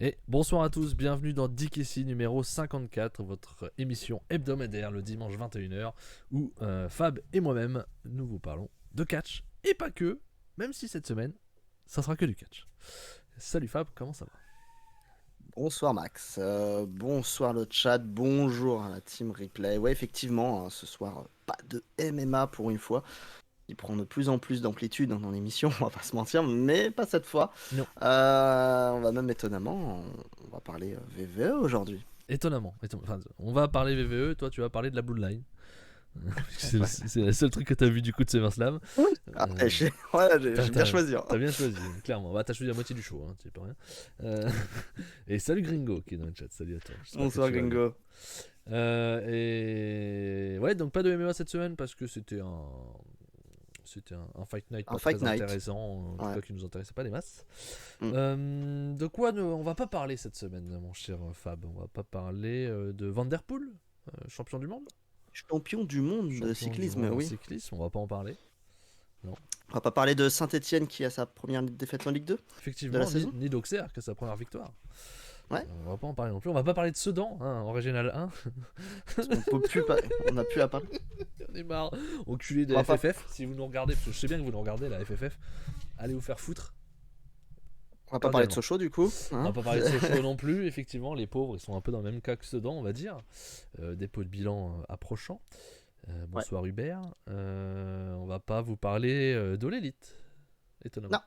Et bonsoir à tous, bienvenue dans DKC numéro 54, votre émission hebdomadaire le dimanche 21h, où Fab et moi-même, nous vous parlons de catch, et pas que, même si cette semaine, ça sera que du catch. Salut Fab, comment ça va? Bonsoir Max, bonsoir le chat, bonjour à la team replay. Ouais, effectivement, ce soir, pas de MMA pour une fois. Il prend de plus en plus d'amplitude dans l'émission, on va pas se mentir, mais pas cette fois. Non. On va même étonnamment, on va parler VVE aujourd'hui. Étonnamment, enfin, on va parler VVE, toi tu vas parler de la Bloodline. c'est Ouais. le seul truc que t'as vu du coup de SummerSlam. Après, voilà, j'ai bien choisi. T'as bien choisi, clairement. Bah, t'as choisi la moitié du show, hein, tu sais pas rien. Et salut Gringo qui est dans le chat, salut à toi. Bonsoir Gringo. Et ouais, donc pas de MMA cette semaine parce que c'était un Fight Night pas très intéressant, en tout cas qui nous intéressait pas des masses. De quoi on va pas parler cette semaine, mon cher Fab? On va pas parler de Van Der Poel, champion du monde. Champion du monde de cyclisme, oui. Cyclisme, on va pas en parler. Non. On va pas parler de Saint-Etienne qui a sa première défaite en Ligue 2. Effectivement, ni d'Auxerre qui a sa première victoire. Ouais. On va pas en parler non plus. On va pas parler de Sedan, en Régional 1. On a plus à parler. On est marre. Enculé de la FFF. Si vous nous regardez, parce que je sais bien que vous nous regardez, la FFF, allez vous faire foutre. On va pas parler de Sochaux du coup. On va pas parler de Sochaux non plus. Effectivement, les pauvres, ils sont un peu dans le même cas que Sedan, on va dire. Dépôt de bilan approchant. Bonsoir Hubert. On va pas vous parler de l'élite. Étonnamment. Non.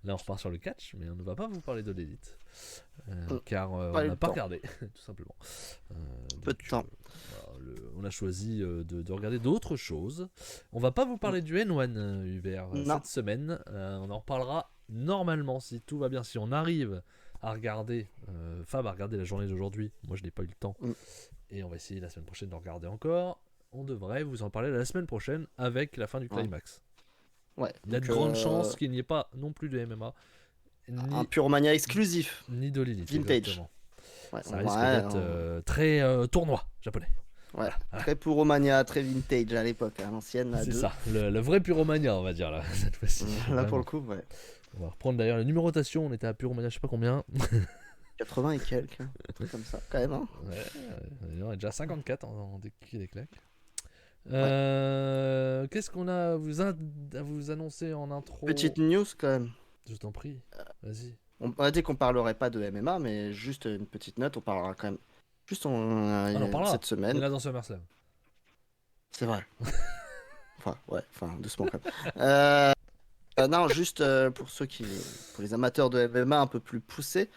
Là, on repart sur le catch, mais on ne va pas vous parler de l'élite. Car on n'a pas regardé, tout simplement. Peu de temps. On a choisi de regarder d'autres choses. On va pas vous parler du N1 Hubert cette semaine. On en reparlera normalement si tout va bien. Si on arrive à regarder, Fab a regardé la journée d'aujourd'hui. Moi, je n'ai pas eu le temps. Et on va essayer la semaine prochaine de regarder encore. On devrait vous en parler la semaine prochaine avec la fin du climax. Ouais, il y a de grandes chances qu'il n'y ait pas non plus de MMA. Un Puromania exclusif. Ni de l'élite. Vintage. Ouais, ça risque d'être très tournoi japonais. Ouais, voilà. Très Puromania, très vintage à l'époque, à l'ancienne. C'est ça, le vrai Puromania, on va dire, là, cette fois-ci. Là, vraiment. Pour le coup, ouais. On va reprendre d'ailleurs la numérotation, on était à Puromania, je sais pas combien. 80 et quelques, un truc comme ça, quand même. Hein. Ouais, on est déjà à 54 en déquille des claques. Ouais. Qu'est-ce qu'on a à vous annoncer en intro? Petite news quand même. Je t'en prie, vas-y. On a dit qu'on parlerait pas de MMA, mais juste une petite note, on parlera quand même. Juste cette semaine. On est là dans SummerSlam. C'est vrai. Doucement quand même. Non, juste pour pour les amateurs de MMA un peu plus poussés.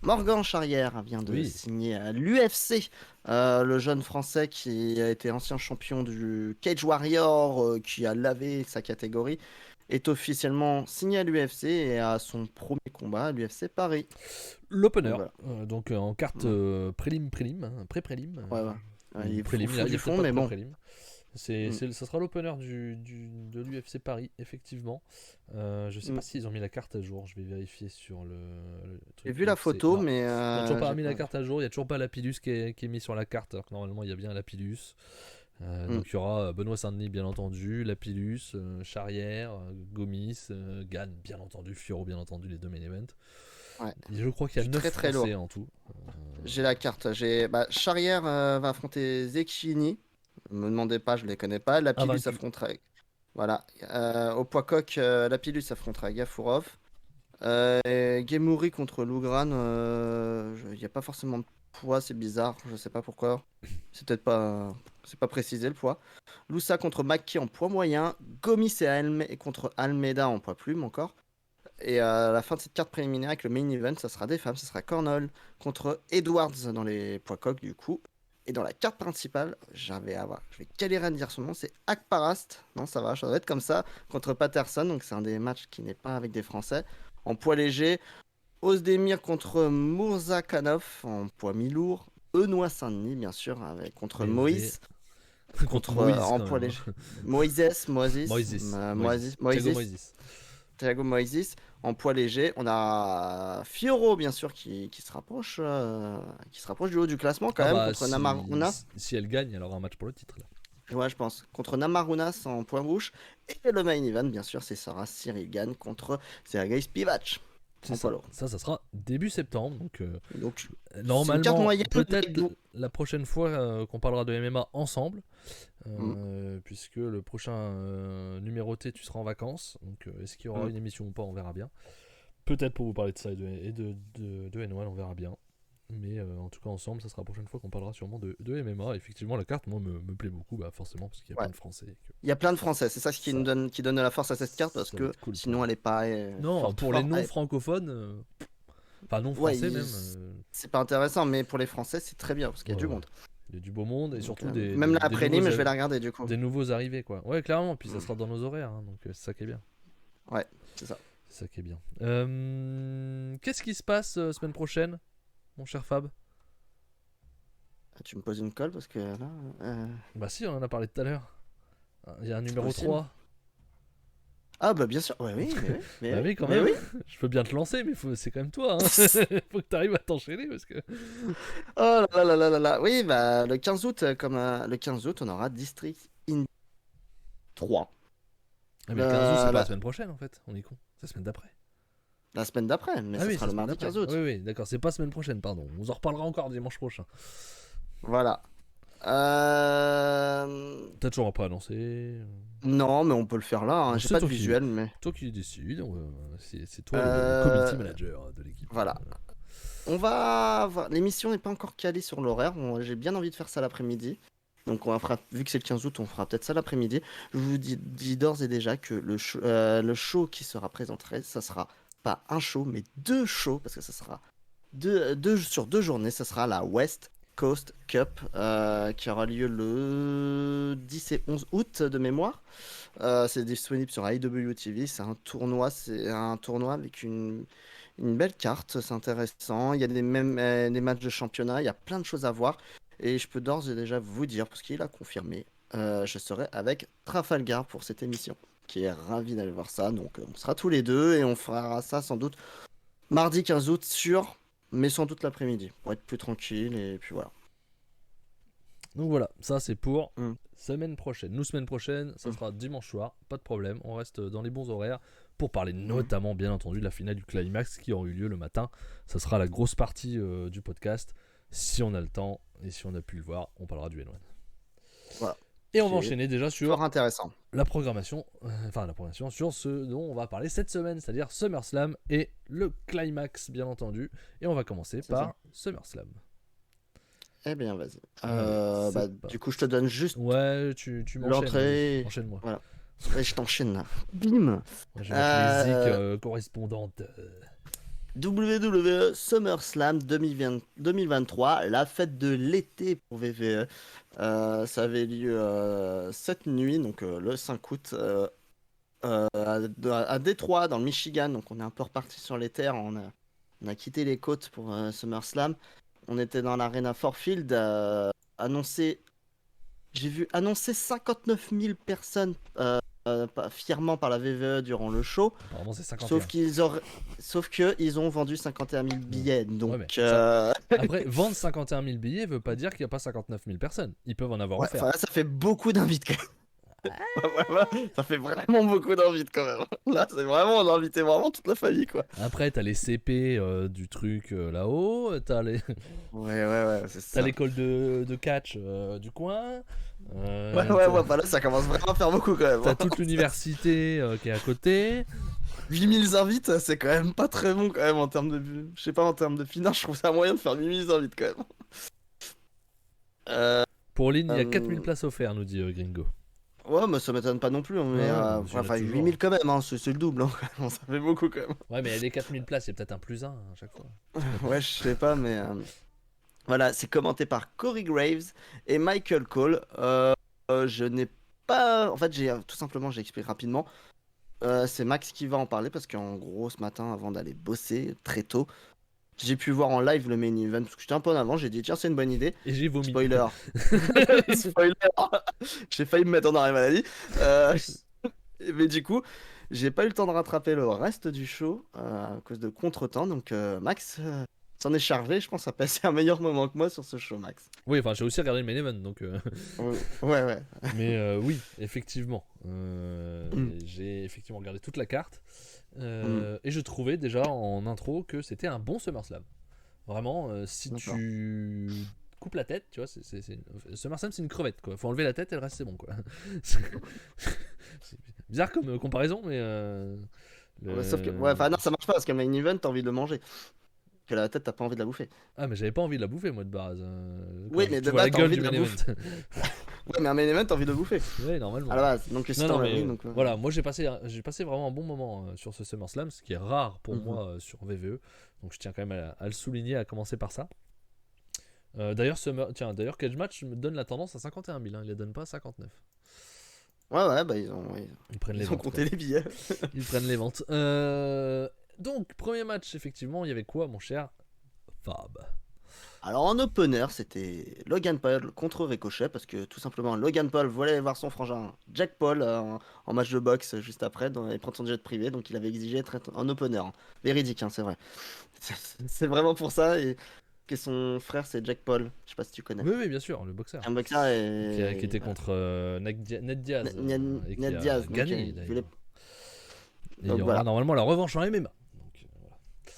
Morgan Charrière vient de signer à l'UFC. Le jeune français qui a été ancien champion du Cage Warrior, qui a lavé sa catégorie, est officiellement signé à l'UFC et a son premier combat à l'UFC Paris. L'opener, donc en carte pré-prélim. Il faut du fond, mais bon. Ça sera l'opener de l'UFC Paris, effectivement. Je sais pas s'ils ont mis la carte à jour, je vais vérifier sur le truc. J'ai vu la photo, mais. Ils n'ont toujours pas mis la carte à jour, il n'y a toujours pas Lapidus qui est mis sur la carte, alors que normalement il y a bien Lapidus. Donc il y aura Benoît Saint-Denis, bien entendu, Lapidus, Charrière, Gomis, Gann, bien entendu, Fioro, bien entendu, les deux main events. Ouais. Je crois qu'il y a 9 Français en tout. J'ai la carte. Charrière va affronter Zecchini. Ne me demandez pas, je les connais pas. Lapidus affrontera. Voilà. Au poids coq, Lapidus affrontera Gafurov. Gemouri contre Lougran. Il n'y a pas forcément de poids, c'est bizarre. Je sais pas pourquoi. C'est peut-être pas. C'est pas précisé le poids. Loussa contre Maki en poids moyen. Gomis et contre Almeida en poids plume encore. Et à la fin de cette carte préliminaire avec le main event, ça sera des femmes. Ça sera Cornell contre Edwards dans les poids coq du coup. Et dans la carte principale, je vais galérer à dire son nom, c'est Akparast. Non, ça doit être comme ça, contre Patterson. Donc c'est un des matchs qui n'est pas avec des Français. En poids léger, Ozdemir contre Mourzakhanov en poids mi-lourd. Benoît Saint-Denis, bien sûr, contre Moïse. Contre Moïse, en poids léger. Moïse. Thiago Moïse. En poids léger, on a Fioro bien sûr qui se rapproche du haut du classement quand même contre Namarunas. Si elle gagne, elle aura un match pour le titre là. Ouais, je pense. Contre Namarunas en poids rouge. Et le main event, bien sûr, c'est Sarah Cyril Gann contre Sergei Spivak. C'est ça. Ça sera début septembre. Donc, donc normalement, peut-être la prochaine fois qu'on parlera de MMA ensemble. Puisque le prochain numéroté, tu seras en vacances. Donc, est-ce qu'il y aura une émission ou pas, on verra bien. Peut-être pour vous parler de ça et de N1, on verra bien. Mais en tout cas, ensemble, ça sera la prochaine fois qu'on parlera sûrement de MMA. Effectivement, la carte, moi, me plaît beaucoup, forcément, parce qu'il y a plein de Français. Il y a plein de Français, c'est ça qui donne de la force à cette carte, parce que cool, sinon, elle est pas. Non, pour les non-francophones, enfin non-français même. C'est pas intéressant, mais pour les Français, c'est très bien, parce qu'il y a du monde. Il y a du beau monde, et surtout même là, après Nîmes, je vais la regarder, du coup. Des nouveaux arrivés, quoi. Ouais, clairement, puis ça sera dans nos horaires, hein, donc c'est ça qui est bien. Ouais, c'est ça. C'est ça qui est bien. Qu'est-ce qui se passe semaine prochaine, mon cher Fab? Tu me poses une colle parce que là. Bah si, on en a parlé tout à l'heure. Il y a un numéro 3. Ah bah bien sûr, oui, quand même. Je peux bien te lancer, mais c'est quand même toi. Hein. Faut que tu arrives à t'enchaîner parce que. Oh là là. Oui, bah le 15 août, le 15 août, on aura District in 3. Ah, mais le 15 août, c'est pas la semaine prochaine en fait. On est con. C'est la semaine d'après. La semaine d'après, mais ça sera le mardi 15 août. Oui, d'accord, c'est pas semaine prochaine, pardon. On en reparlera encore dimanche prochain. Voilà. T'as toujours pas annoncé? Non, mais on peut le faire là. Hein. J'ai pas de visuel, mais. Toi qui décides. C'est toi le community manager de l'équipe. Voilà. On va. L'émission n'est pas encore calée sur l'horaire. J'ai bien envie de faire ça l'après-midi. Donc vu que c'est le 15 août, on fera peut-être ça l'après-midi. Je vous dis d'ores et déjà que le show qui sera présenté, ça sera pas un show, mais 2 shows, parce que ça sera sur 2 journées. Ça sera la West Coast Cup qui aura lieu le 10 et 11 août de mémoire. C'est disponible sur IWTV. C'est un tournoi avec une belle carte. C'est intéressant. Il y a des matchs de championnat. Il y a plein de choses à voir. Et je peux d'ores et déjà vous dire, parce qu'il a confirmé, je serai avec Trafalgar pour cette émission, qui est ravi d'aller voir ça. Donc on sera tous les deux et on fera ça sans doute mardi 15 août mais sans doute l'après-midi, pour être plus tranquille, et puis voilà. Donc voilà, ça c'est pour semaine prochaine. Nous, semaine prochaine, ça sera dimanche soir, pas de problème, on reste dans les bons horaires pour parler notamment, bien entendu, de la finale du Climax qui aura eu lieu le matin. Ça sera la grosse partie du podcast. Si on a le temps et si on a pu le voir, on parlera du N1. Voilà. Et on va enchaîner déjà sur intéressant. la programmation sur ce dont on va parler cette semaine, c'est-à-dire SummerSlam et le Climax, bien entendu. Et on va commencer par SummerSlam. Eh bien, vas-y. Du coup, je te donne juste tu l'entrée. Enchaîne-moi. Voilà. Et je t'enchaîne là. Bim. J'ai la musique correspondante. WWE SummerSlam 2023, la fête de l'été pour WWE. Ça avait lieu cette nuit, donc le 5 août, à Détroit, dans le Michigan. Donc on est un peu reparti sur les terres. On a quitté les côtes pour SummerSlam. On était dans l'Arena Ford Field. J'ai vu annoncer 59 000 personnes fièrement par la WWE durant le show. Apparemment, c'est 51. Sauf qu'ils ont vendu 51 000 billets. Donc, Après, vendre 51 000 billets veut pas dire qu'il n'y a pas 59 000 personnes. Ils peuvent en avoir offert. Ça fait beaucoup d'invites quand même. Ça fait vraiment beaucoup d'invites quand même. Là, c'est vraiment, on a invité vraiment toute la famille, quoi. Après, t'as les CP du truc là-haut. T'as les. Ouais, c'est ça. T'as l'école de catch du coin. Voilà, ça commence vraiment à faire beaucoup quand même. T'as toute l'université qui est à côté. 8000 invites, c'est quand même pas très bon quand même en termes de. Je sais pas, en termes de finance, je trouve ça moyen de faire 8000 invites quand même. Pour Lynn, il y a 4000 places offertes, nous dit Gringo. Ouais, mais ça m'étonne pas non plus. Mais 8000 quand même, hein, c'est le double. Hein, quand même, ça fait beaucoup quand même. Ouais, mais les 4000 places, c'est peut-être un plus 1 à chaque fois. Ouais, je sais pas, mais. Voilà, c'est commenté par Corey Graves et Michael Cole. Je n'ai pas. En fait, tout simplement, j'explique rapidement. C'est Max qui va en parler parce qu'en gros, ce matin, avant d'aller bosser très tôt, j'ai pu voir en live le main event parce que j'étais un peu en avant. J'ai dit, tiens, c'est une bonne idée. Et j'ai vomi. Spoiler. Spoiler. J'ai failli me mettre en arrêt maladie. Mais du coup, j'ai pas eu le temps de rattraper le reste du show à cause de contretemps. Donc, Max, s'en est chargé, je pense, a passé un meilleur moment que moi sur ce show, Max. Oui, enfin, j'ai aussi regardé le main event, donc. Ouais. Mais oui, effectivement. J'ai effectivement regardé toute la carte. Et je trouvais déjà en intro que c'était un bon SummerSlam. Vraiment, si tu coupes la tête, tu vois, SummerSlam c'est une crevette, quoi. Faut enlever la tête et le reste c'est bon, quoi. C'est bizarre comme comparaison, mais. Sauf que, non, ça marche pas parce qu'un main event, t'as envie de le manger. Que la tête, t'as pas envie de la bouffer. Ah, mais j'avais pas envie de la bouffer, moi, de base. Oui, mais de base, t'as envie de la bouffer. Ouais, mais un main event, t'as envie de le bouffer. Oui, normalement. À la base. Donc, si t'en envie, donc. Voilà, moi j'ai passé vraiment un bon moment sur ce SummerSlam, ce qui est rare pour moi sur VVE. Donc je tiens quand même à le souligner, à commencer par ça. D'ailleurs, Cage Match me donne la tendance à 51 000, hein, il les donne pas à 59. Ouais, bah ils prennent les ventes. Ils ont compté les billets. Ils prennent les ventes. Donc, premier match, effectivement, il y avait quoi, mon cher Fab? Alors en opener, c'était Logan Paul contre Ricochet, parce que tout simplement Logan Paul voulait voir son frangin Jack Paul en match de boxe juste après, et prendre son jet privé, donc il avait exigé être en opener. Véridique, hein, c'est vrai. C'est vraiment pour ça, et que son frère c'est Jack Paul, je sais pas si tu connais. Oui, bien sûr, le boxeur. Un boxeur qui était contre Ned Diaz. Ned Diaz, gagné, d'ailleurs. Et il y aura voilà. Normalement la revanche en MMA.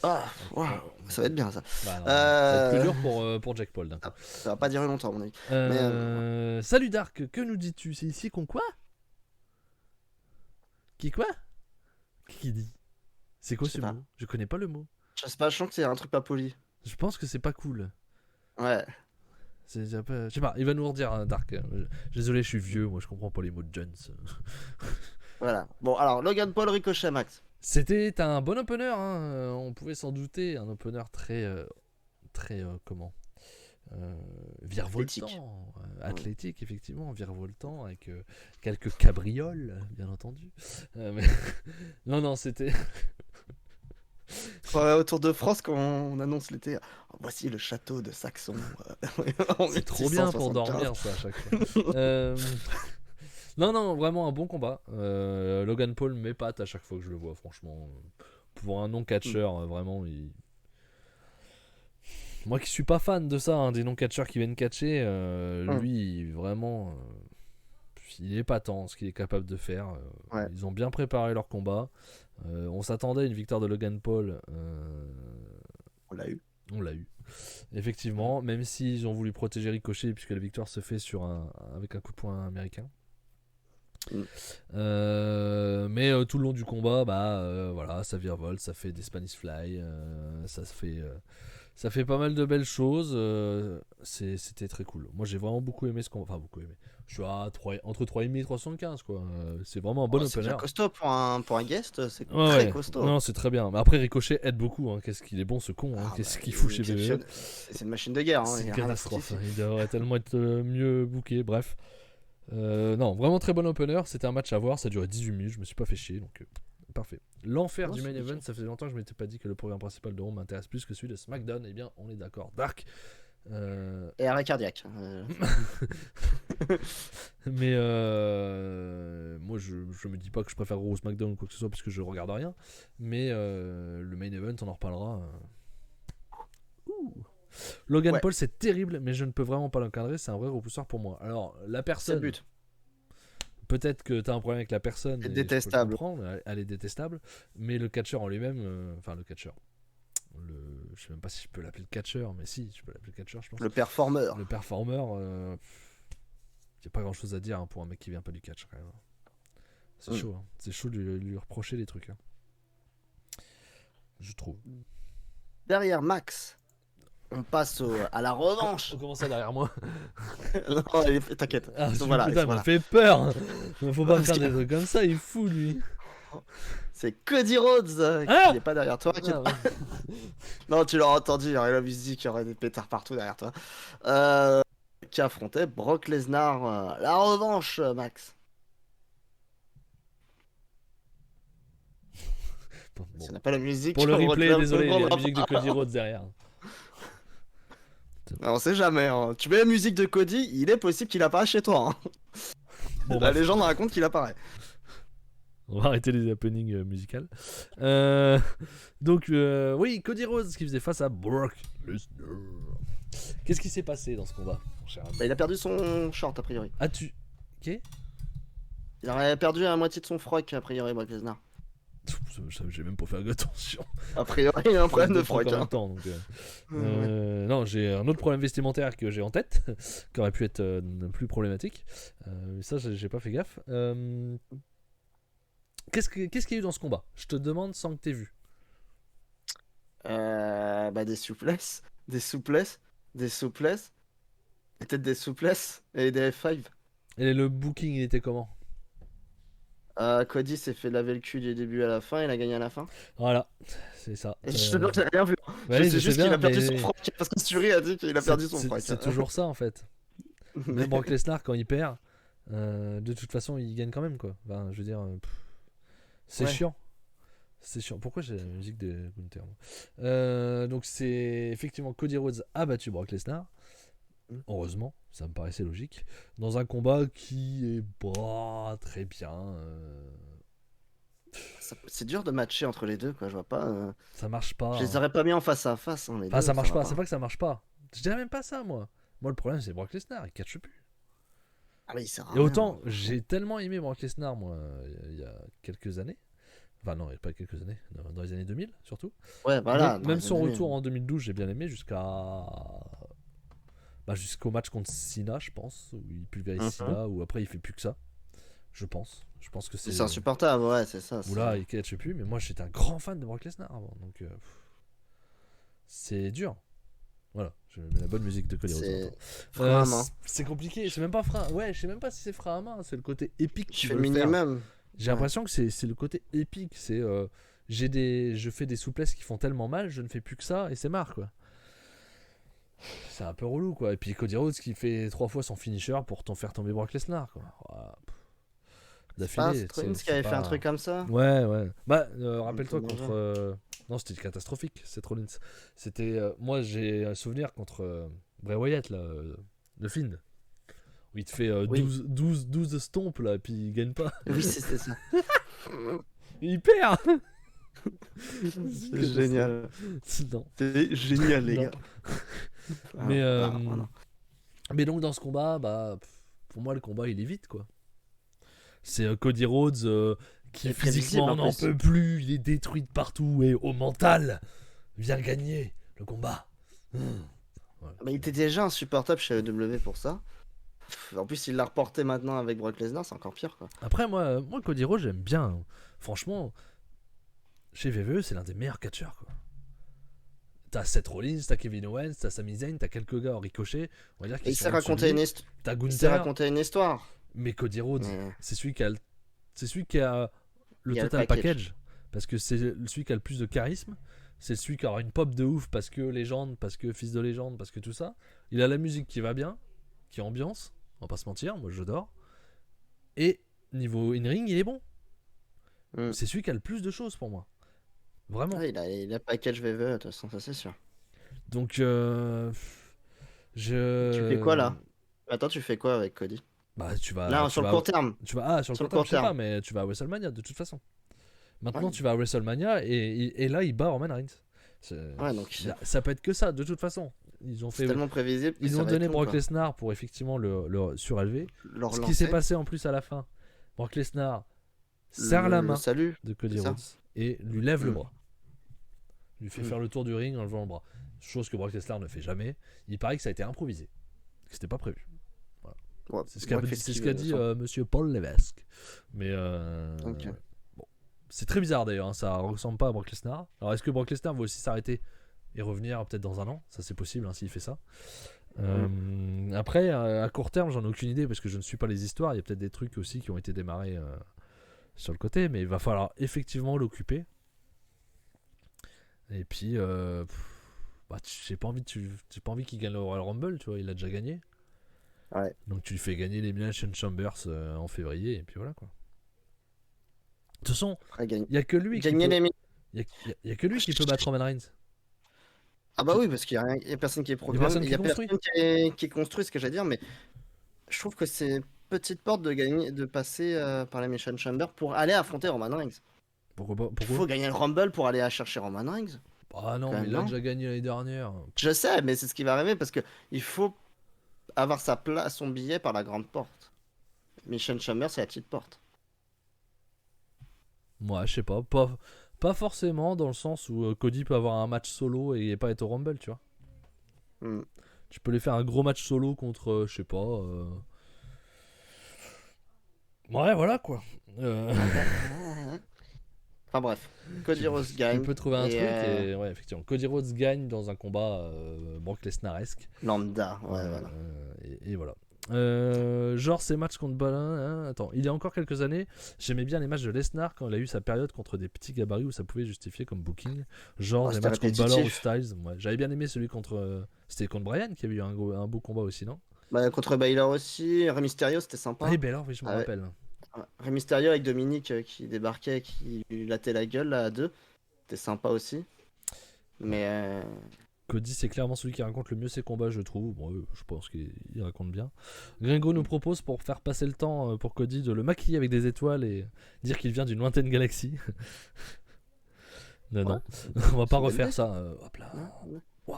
Ah, wow, ça va être bien ça. Bah, non, ça va être plus dur pour Jack Paul d'un coup. Ça va pas durer longtemps à mon avis. Salut Dark, que nous dis-tu? C'est ici qu'on quoi? Qui quoi? Qui dit? C'est quoi ce mot? Je connais pas le mot. Je sais pas, je sens que c'est un truc pas poli. Je pense que c'est pas cool. Ouais. Je sais pas, il va nous redire Dark. Désolé, je suis vieux, moi je comprends pas les mots de Jones. Voilà. Bon, alors Logan Paul, Ricochet, Max. C'était un bon opener, hein. On pouvait s'en douter, un opener très virevoltant, athlétique effectivement, virevoltant avec quelques cabrioles, bien entendu. Mais non, c'était. Autour de France, quand on annonce l'été, voici le château de Saxon. C'est trop bien pour dormir ça à chaque fois. Non, vraiment un bon combat. Logan Paul m'épate à chaque fois que je le vois, franchement. Pour un non-catcheur, vraiment, moi qui suis pas fan de ça, hein, des non-catcheurs qui viennent catcher, lui, vraiment, il est épatant ce qu'il est capable de faire. Ils ont bien préparé leur combat. On s'attendait à une victoire de Logan Paul. On l'a eu. Effectivement, même s'ils ont voulu protéger Ricochet, puisque la victoire se fait avec un coup de poing américain. Mais tout le long du combat, voilà, ça virevolte, ça fait des Spanish Fly, ça fait pas mal de belles choses. C'était très cool. Moi j'ai vraiment beaucoup aimé ce combat. Enfin, beaucoup aimé. Je suis à entre 3,5 et 3,75 quoi. C'est vraiment un bon opener. C'est costaud pour un guest, c'est très costaud. Non, c'est très bien. Mais après, Ricochet aide beaucoup. Hein. Qu'est-ce qu'il est bon ce con. Hein. Qu'est-ce qu'il fout chez WWE. C'est une machine de guerre. C'est une catastrophe. Il devrait tellement être mieux booké. Bref. Non, vraiment très bon opener. C'était un match à voir. Ça durait 18 minutes. Je me suis pas fait chier. Donc, parfait. L'enfer du main event. Ça faisait longtemps que je m'étais pas dit que le programme principal de Raw m'intéresse plus que celui de SmackDown. Eh bien, on est d'accord. Dark. Et arrêt cardiaque. Mais moi je me dis pas que je préfère Raw ou SmackDown ou quoi que ce soit parce que je regarde rien. Mais le main event, on en reparlera. Logan Paul, c'est terrible, mais je ne peux vraiment pas l'encadrer. C'est un vrai repousseur pour moi. Alors, la personne. C'est le but. Peut-être que tu as un problème avec la personne. Elle est détestable. Elle est détestable. Mais le catcheur en lui-même. Enfin, le catcheur. Je sais même pas si je peux l'appeler le catcheur, mais si, je peux l'appeler le catcheur, je pense. Le performeur. Le performeur. J'ai pas grand chose à dire pour un mec qui vient pas du catch, quand même. C'est chaud. Hein. C'est chaud de lui reprocher des trucs. Hein. Je trouve. Derrière Max. On passe à la revanche. Comment ça derrière moi? Non, t'inquiète. Ah, voilà, putain, il m'a fait peur. Il faut pas faire des trucs comme ça, il est fou lui. C'est Cody Rhodes qui n'est pas derrière toi. Non, tu l'auras entendu, il y aurait la musique, il y aurait des pétards partout derrière toi. Qui affrontait Brock Lesnar. La revanche, Max. Bon. Si on n'a pas la musique. Pour le replay, désolé, il y a la musique de Cody Rhodes derrière. On sait jamais. Hein. Tu mets la musique de Cody, il est possible qu'il apparaisse chez toi. Hein. Bon, la légende raconte qu'il apparaît. On va arrêter les happenings musicales. Donc, oui, Cody Rhodes qui faisait face à Brock Lesnar. Qu'est-ce qui s'est passé dans ce combat, mon cher ami? Bah, il a perdu son short, a priori. Ah, tu. Ok. Il aurait perdu la moitié de son froc, a priori, Brock Lesnar. J'ai même pas fait attention. A priori, il y a un problème de froc. En même temps, donc, non, j'ai un autre problème vestimentaire que j'ai en tête, qui aurait pu être plus problématique. Ça, j'ai pas fait gaffe. Qu'est-ce qu'il y a eu dans ce combat? Je te demande sans que t'aies vu. Bah, des souplesses, peut-être des souplesses et des F5. Et le booking, il était comment? Cody s'est fait laver le cul du début à la fin, il a gagné à la fin. Voilà, c'est ça. Et je te jure que j'ai rien vu. Ouais, je sais juste qu'il a perdu mais- son froc. Parce que Suri a dit qu'il a perdu son froc. C'est toujours ça en fait. Mais- Même Brock Lesnar, quand il perd, de toute façon, il gagne quand même quoi. Enfin, je veux dire, c'est Ouais. chiant. C'est chiant. Pourquoi j'ai la musique de Gunther moi Donc, c'est effectivement Cody Rhodes a battu Brock Lesnar. Heureusement, ça me paraissait logique. Dans un combat qui est pas très bien. C'est dur de matcher entre les deux, quoi. Je vois pas. Ça marche pas. Je les aurais pas mis en face à face. Hein, les Enfin, deux, ça marche va pas. C'est pas que ça marche pas. Je dirais même pas ça, moi. Moi, le problème, c'est Brock Lesnar. Il catche plus. Ah, mais il sert à Et rien. autant, j'ai tellement aimé Brock Lesnar, moi, il y a quelques années. Enfin, non, il n'y a pas quelques années. Dans les années 2000, surtout. Ouais, voilà. Même son retour en 2012, j'ai bien aimé jusqu'au match contre Cena, je pense, où il pulvérise Cena, ou après il fait plus que ça. Je pense que C'est insupportable, ouais, c'est ça. Oula, il catche plus, mais moi j'étais un grand fan de Brock Lesnar avant, donc c'est dur. Voilà, je mets la bonne musique de Cody Rhodes. C'est compliqué, c'est même pas frein. Ouais, je sais même pas si c'est frein à main, c'est le côté épique. Je fais le minimum. J'ai l'impression que c'est le côté épique, c'est je fais des souplesses qui font tellement mal, je ne fais plus que ça et c'est marre quoi. C'est un peu relou quoi. Et puis Cody Rhodes qui fait 3 fois son finisher pour faire tomber Brock Lesnar quoi. D'affilée. C'est qui avait fait un truc comme ça. Ouais. Bah rappelle-toi contre. Non, c'était catastrophique cette Rollins. C'était moi j'ai un souvenir contre Bray Wyatt là, le Finn. Où il te fait 12 stompes là et puis il gagne pas. Oui, c'était ça. Il perd. C'est génial. Non. C'est génial les gars. Mais donc dans ce combat, pour moi le combat il est vite quoi. C'est Cody Rhodes qui physiquement n'en peut plus, il est détruit de partout et au mental vient gagner le combat. Voilà. Il était déjà insupportable chez AEW pour ça. En plus il l'a reporté maintenant avec Brock Lesnar, c'est encore pire quoi. Après moi Cody Rhodes j'aime bien. Franchement, chez WWE c'est l'un des meilleurs catcheurs quoi. T'as Seth Rollins, t'as Kevin Owens, t'as Sami Zayn, t'as quelques gars en ricochet. On va dire qu'il s'est raconté une histoire. Mais Cody Rhodes, c'est celui qui a le total package. Parce que c'est celui qui a le plus de charisme. C'est celui qui aura une pop de ouf parce que légende, parce que fils de légende, parce que tout ça. Il a la musique qui va bien, qui ambiance. On va pas se mentir, moi je dors. Et niveau in-ring, il est bon. C'est celui qui a le plus de choses pour moi. Vraiment. Ouais, il a package VVE, de toute façon, ça c'est sûr. Donc, Tu fais quoi là? Attends, tu fais quoi avec Cody? Tu vas. Là, sur le court terme. Sur le court terme, je sais pas, mais tu vas à WrestleMania de toute façon. Maintenant, tu vas à WrestleMania et là, il bat Roman Reigns. Ouais, donc. Ça peut être que ça, de toute façon. Ils ont fait. C'est tellement prévisible. Ils ont donné Brock Lesnar pour effectivement le surélever. Ce qui s'est passé en plus à la fin, Brock Lesnar serre la main de Cody Rhodes et lui lève le bras. Lui fait faire le tour du ring en levant le bras. Chose que Brock Lesnar ne fait jamais. Il paraît que ça a été improvisé. Que c'était pas prévu. Voilà. Ouais, c'est ce qu'a dit monsieur Paul Levesque. Mais okay. Bon. C'est très bizarre d'ailleurs. Hein. Ça ressemble pas à Brock Lesnar. Alors est-ce que Brock Lesnar va aussi s'arrêter et revenir peut-être dans un an? Ça c'est possible hein, s'il fait ça. Après, à court terme, j'en ai aucune idée parce que je ne suis pas les histoires. Il y a peut-être des trucs aussi qui ont été démarrés sur le côté, mais il va falloir effectivement l'occuper. Et puis, j'ai pas envie qu'il gagne le Royal Rumble, tu vois, il a déjà gagné. Ouais. Donc tu lui fais gagner l'Elimination Chambers en février, et puis voilà quoi. De toute façon, il n'y a que lui qui peut battre Roman Reigns. Ah bah oui, parce qu'il n'y a personne qui est programmé, il y a personne qui est construit, ce que j'allais dire, mais je trouve que c'est petite porte de passer par l'Elimination Chamber pour aller affronter Roman Reigns. Pourquoi Il faut gagner le Rumble pour aller chercher Roman Reigns. Ah non, mais il a déjà gagné l'année dernière. Je sais, mais c'est ce qui va arriver parce que il faut avoir sa place, son billet par la grande porte. Elimination Chamber, c'est la petite porte. Moi, je sais pas. Pas forcément dans le sens où Cody peut avoir un match solo et pas être au Rumble, tu vois. Tu peux lui faire un gros match solo contre, je sais pas. Ouais, voilà quoi. Enfin bref, Cody Rhodes gagne. Tu peux trouver un truc et ouais, effectivement. Cody Rhodes gagne dans un combat Brock Lesnar-esque. Lambda, ouais, voilà. Et voilà. Genre ces matchs contre Balin, attends, il y a encore quelques années, j'aimais bien les matchs de Lesnar quand il a eu sa période contre des petits gabarits où ça pouvait justifier comme booking. Genre des matchs contre Balor ou Styles. Ouais, j'avais bien aimé celui contre. C'était contre Bryan qui avait eu un beau combat aussi, non? Bah, contre Baylor aussi, Rey Mysterio c'était sympa. Ah, et Baylor, oui, je me rappelle. Rey Mysterio avec Dominique qui débarquait, qui lui lattait la gueule là à deux. C'était sympa aussi. Mais. Cody, c'est clairement celui qui raconte le mieux ses combats, je trouve. Bon, je pense qu'il raconte bien. Gringo nous propose, pour faire passer le temps pour Cody, de le maquiller avec des étoiles et dire qu'il vient d'une lointaine galaxie. Non. On va pas refaire ça. Hop là. Wow.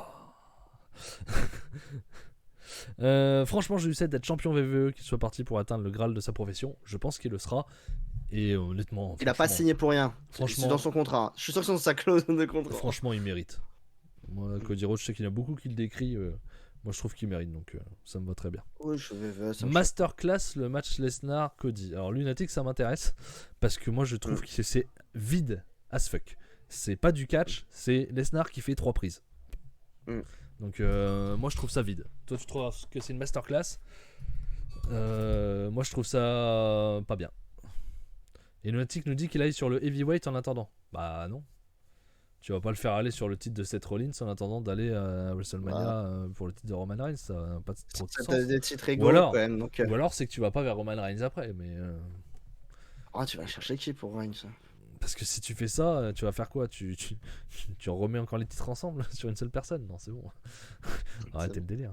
Franchement, je lui souhaite d'être champion VVE, qu'il soit parti pour atteindre le Graal de sa profession. Je pense qu'il le sera. Et honnêtement. Il a pas signé pour rien. Franchement. C'est dans son contrat. Je suis sûr que c'est dans sa clause de contrat. Franchement, il mérite. Moi, Cody Rhodes, je sais qu'il y en a beaucoup qui le décrit. Moi, je trouve qu'il mérite, donc ça me va très bien. Oui, Masterclass, le match Lesnar-Cody. Alors, Lunatic, ça m'intéresse parce que moi, je trouve que c'est vide as fuck. C'est pas du catch, c'est Lesnar qui fait 3 prises. Donc, moi, je trouve ça vide. Toi, tu trouves que c'est une masterclass? Moi, je trouve ça pas bien. Et Lunatic nous dit qu'il aille sur le heavyweight en attendant. Bah, non. Tu vas pas le faire aller sur le titre de Seth Rollins en attendant d'aller à WrestleMania pour le titre de Roman Reigns, ça n'a pas trop de sens. T'as des titres égaux quand même. Donc... Ou alors c'est que tu vas pas vers Roman Reigns après, mais. Tu vas chercher qui pour Reigns? Parce que si tu fais ça, tu vas faire quoi? Tu remets encore les titres ensemble sur une seule personne? Non, c'est bon. Arrêtez le délire.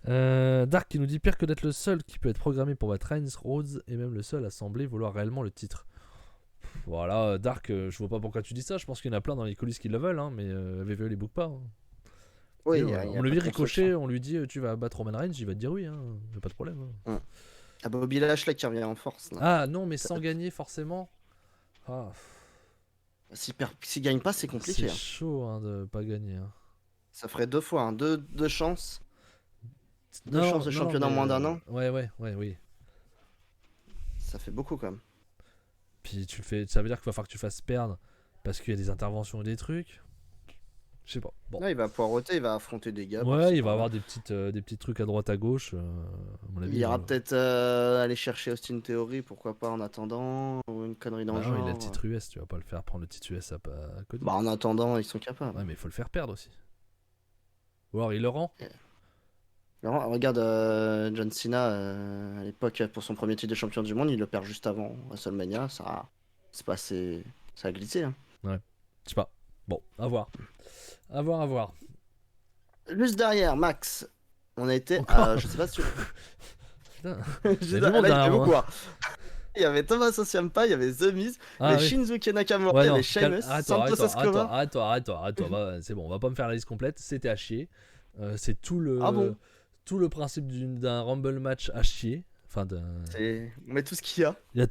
Dark qui nous dit pire que d'être le seul qui peut être programmé pour battre Reigns, Rhodes est même le seul à sembler vouloir réellement le titre. Voilà, Dark, je vois pas pourquoi tu dis ça. Je pense qu'il y en a plein dans les coulisses qui le veulent, hein, mais VVE les book pas. Hein. Oui, on lui dit Ricochet, on lui dit tu vas battre Roman Reigns, il va te dire oui, hein, y a pas de problème. Hein. Ah bah Bobby Lashley qui revient en force. Non. Ah non, mais sans gagner forcément. Ah. S'il gagne pas, c'est compliqué. C'est chaud hein, de pas gagner. Hein. Ça ferait 2 fois, hein. deux chances. Deux chances de championnat en moins d'un an. Ouais, oui. Ça fait beaucoup quand même. Puis tu le fais, ça veut dire qu'il va falloir que tu fasses perdre parce qu'il y a des interventions et des trucs. Je sais pas. Bon. Là, il va poireauter, il va affronter des gars. Ouais, il va avoir des petits trucs à droite à gauche. À mon avis, il ira peut-être aller chercher Austin Theory, pourquoi pas en attendant, ou une connerie dans le genre. Non, il a le titre US, tu vas pas le faire prendre le titre US à Cody. Bah en attendant, ils sont capables. Ouais, mais il faut le faire perdre aussi. Ou alors il le rend. Alors, regarde John Cena à l'époque pour son premier titre de champion du monde, il le perd juste avant WrestleMania, ça a glissé. Hein. Ouais, je sais pas. Bon, à voir. À voir. Juste derrière, Max, on a été je sais pas si tu... Putain, il y avait Thomas Ciampa, il y avait The Miz, il y avait Shinsuke Nakamura, il y avait Sheamus, Santos Escobar. Arrête-toi, bah, c'est bon, on va pas me faire la liste complète, c'était à chier. C'est tout le... Tout le principe d'un Rumble match à chier. Enfin, mais tout ce qu'il y a. Il y a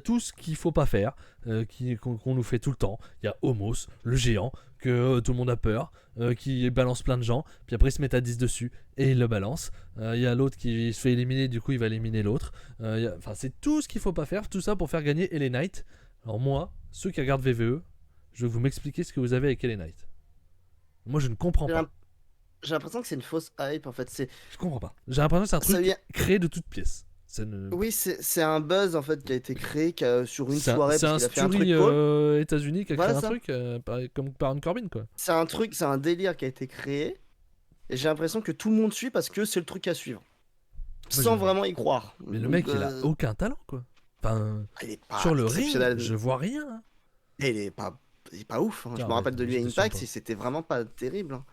tout ce qu'il faut pas faire, qu'on nous fait tout le temps. Il y a Homos, le géant, que tout le monde a peur, qui balance plein de gens, puis après il se met à 10 dessus et il le balance. Il y a l'autre qui se fait éliminer, du coup il va éliminer l'autre. Enfin, c'est tout ce qu'il faut pas faire, tout ça pour faire gagner LA Knight. Alors moi, ceux qui regardent VVE, je vais vous m'expliquer ce que vous avez avec LA Knight. Moi je ne comprends pas. J'ai l'impression que c'est une fausse hype en fait. Je comprends pas. J'ai l'impression que c'est un truc créé de toutes pièces. Oui, c'est un buzz en fait qui a été créé sur une soirée. C'est un story États-Unis qui a créé un truc comme Baron Corbin quoi. C'est un délire qui a été créé. Et j'ai l'impression que tout le monde suit parce que c'est le truc à suivre. Sans vraiment y croire. Mais le mec il a aucun talent quoi. Enfin, sur le ring, je vois rien. Hein. Il est pas ouf. Hein. Je me rappelle de lui à Impact, c'était vraiment pas terrible. Hein.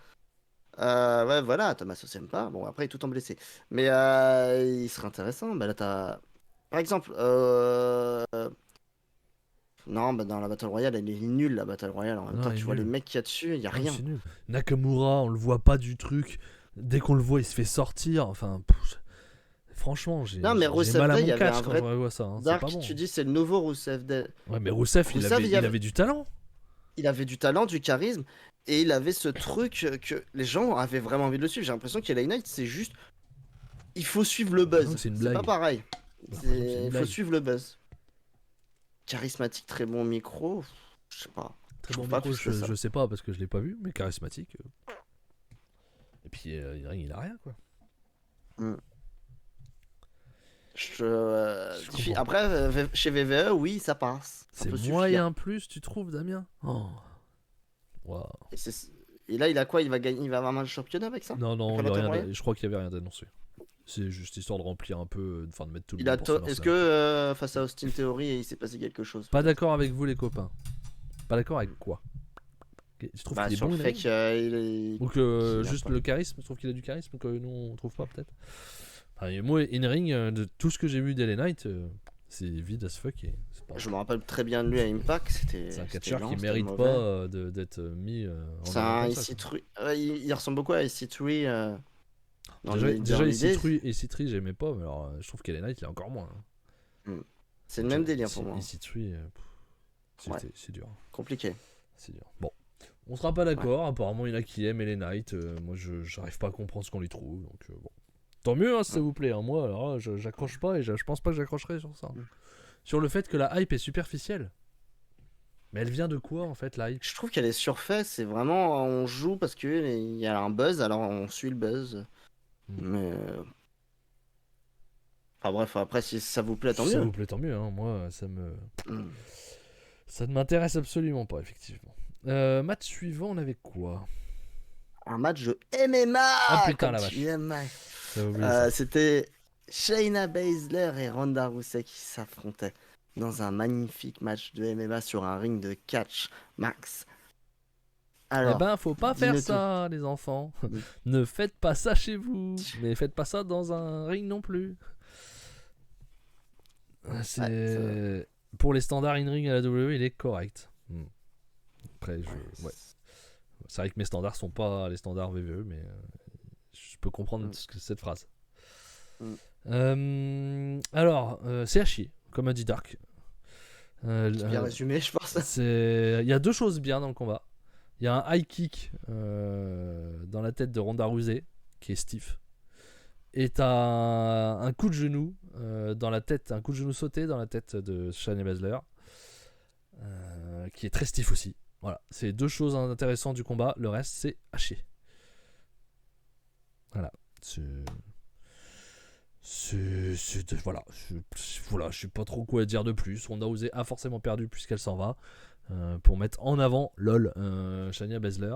Ouais, voilà, Tommaso Ciampa. Bon, après, il est tout le temps blessé. Mais il serait intéressant. Bah, là, t'as. Par exemple, non, bah, dans la Battle Royale, elle est nulle, la Battle Royale. En même Non, temps, il est tu vois les nul. mecs qu'il y a dessus, il y a Ah oui, rien. c'est nul. Nakamura, on le voit pas du truc. Dès qu'on le voit, il se fait sortir. Enfin, franchement, Non, mais j'ai mal Rusev à Day, il mon y avait catch un quand je vrai vois ça. Hein. C'est pas Dark. bon. Tu dis, c'est le nouveau Rusev Day. Ouais, mais Rousseff, Rusev, il avait du talent. il avait du talent, du charisme, et il avait ce truc que les gens avaient vraiment envie de le suivre. J'ai l'impression que LA Knight, c'est juste. Il faut suivre le J'ai l'impression buzz. que c'est une C'est pas blague. pareil. J'ai l'impression que c'est une Il faut blague. suivre le buzz. Charismatique, très bon micro. Je sais pas. Très Je bon trouve pas micro, plus que ça. je sais pas parce que je l'ai pas vu, mais charismatique. Et puis, il a rien, quoi. Hmm. Je comprends. Après, chez VVE, oui, ça passe. Ça C'est peut suffire. moyen plus, tu trouves, Damien? Oh. Waouh. Et, et là, il a quoi? Il va gagner, il va avoir un championnat avec ça? Non, non, Avec la il y a Battle rien. Royale. Je crois qu'il y avait rien d'annoncé. C'est juste histoire de remplir un peu, enfin de mettre tout le Il a monde pour Est-ce SummerSlam. que face à Austin Theory, il s'est passé quelque chose? Pas Peut-être. d'accord avec vous, les copains. Pas d'accord avec quoi? Je trouve Bah, qu'il est sur bon, le in fait ring. qu'il est. Ou que qu'il a juste pas- le charisme, je trouve qu'il a du charisme que nous on trouve pas peut-être. Enfin, moi, in ring, de tout ce que j'ai vu d'LA Knight, c'est vide as fuck. Et Je me rappelle très bien de lui à Impact. c'est un C'était catcheur lent, qui c'était mérite mauvais. pas d'être mis en C'est avant un comme ça. Quoi. EC3. Il ressemble beaucoup à EC3 dans Déjà l'idée. EC3 j'aimais pas, mais alors je trouve qu'LA Knight il est encore moins. Hein. Hmm. C'est le même délire pour moi. EC3, Ouais. c'est dur. Compliqué. C'est dur. Bon. On sera pas d'accord, apparemment il y en a qui aiment LA Knight, moi j'arrive pas à comprendre ce qu'on lui trouve, donc bon. Tant mieux hein, si ça vous plaît, hein. Moi alors là, j'accroche pas et je pense pas que j'accrocherai sur ça. Sur le fait que la hype est superficielle. Mais elle vient de quoi en fait la hype? Je trouve qu'elle est surfaite. C'est vraiment. On joue parce qu'il y a un buzz, alors on suit le buzz. Mais. Enfin bref, après, si ça vous plaît, tant Si ça mieux. vous plaît tant mieux, hein. Moi ça me... Hmm. Ça ne m'intéresse absolument pas effectivement. Match suivant on avait quoi? Un match de MMA. Ah putain Comme la tu vache. aimes. J'avais oublié ça. C'était Shayna Baszler et Ronda Rousey qui s'affrontaient dans un magnifique match de MMA sur un ring de catch, Max. Eh Alors, ben, faut pas faire dis-nous tout. ça, les enfants. Mm. Ne faites pas ça chez vous. Mais faites pas ça dans un ring non plus. C'est Ouais, pour les standards in-ring à la WWE, il est correct. Après, ouais. C'est vrai que mes standards sont pas les standards VVE, mais je peux comprendre cette phrase. Alors, c'est à chier, comme a dit Dark. C'est bien résumé, je pense. Il y a deux choses bien dans le combat. Il y a un high kick dans la tête de Ronda Rousey, qui est stiff. Et t'as un coup de genou dans la tête, un coup de genou sauté dans la tête de Shayna Baszler, qui est très stiff aussi. Voilà, c'est deux choses intéressantes du combat. Le reste, c'est haché. Voilà. Voilà, je sais pas trop quoi dire de plus. Ronda Rousey a forcément perdu puisqu'elle s'en va. Pour mettre en avant LOL Shayna Baszler,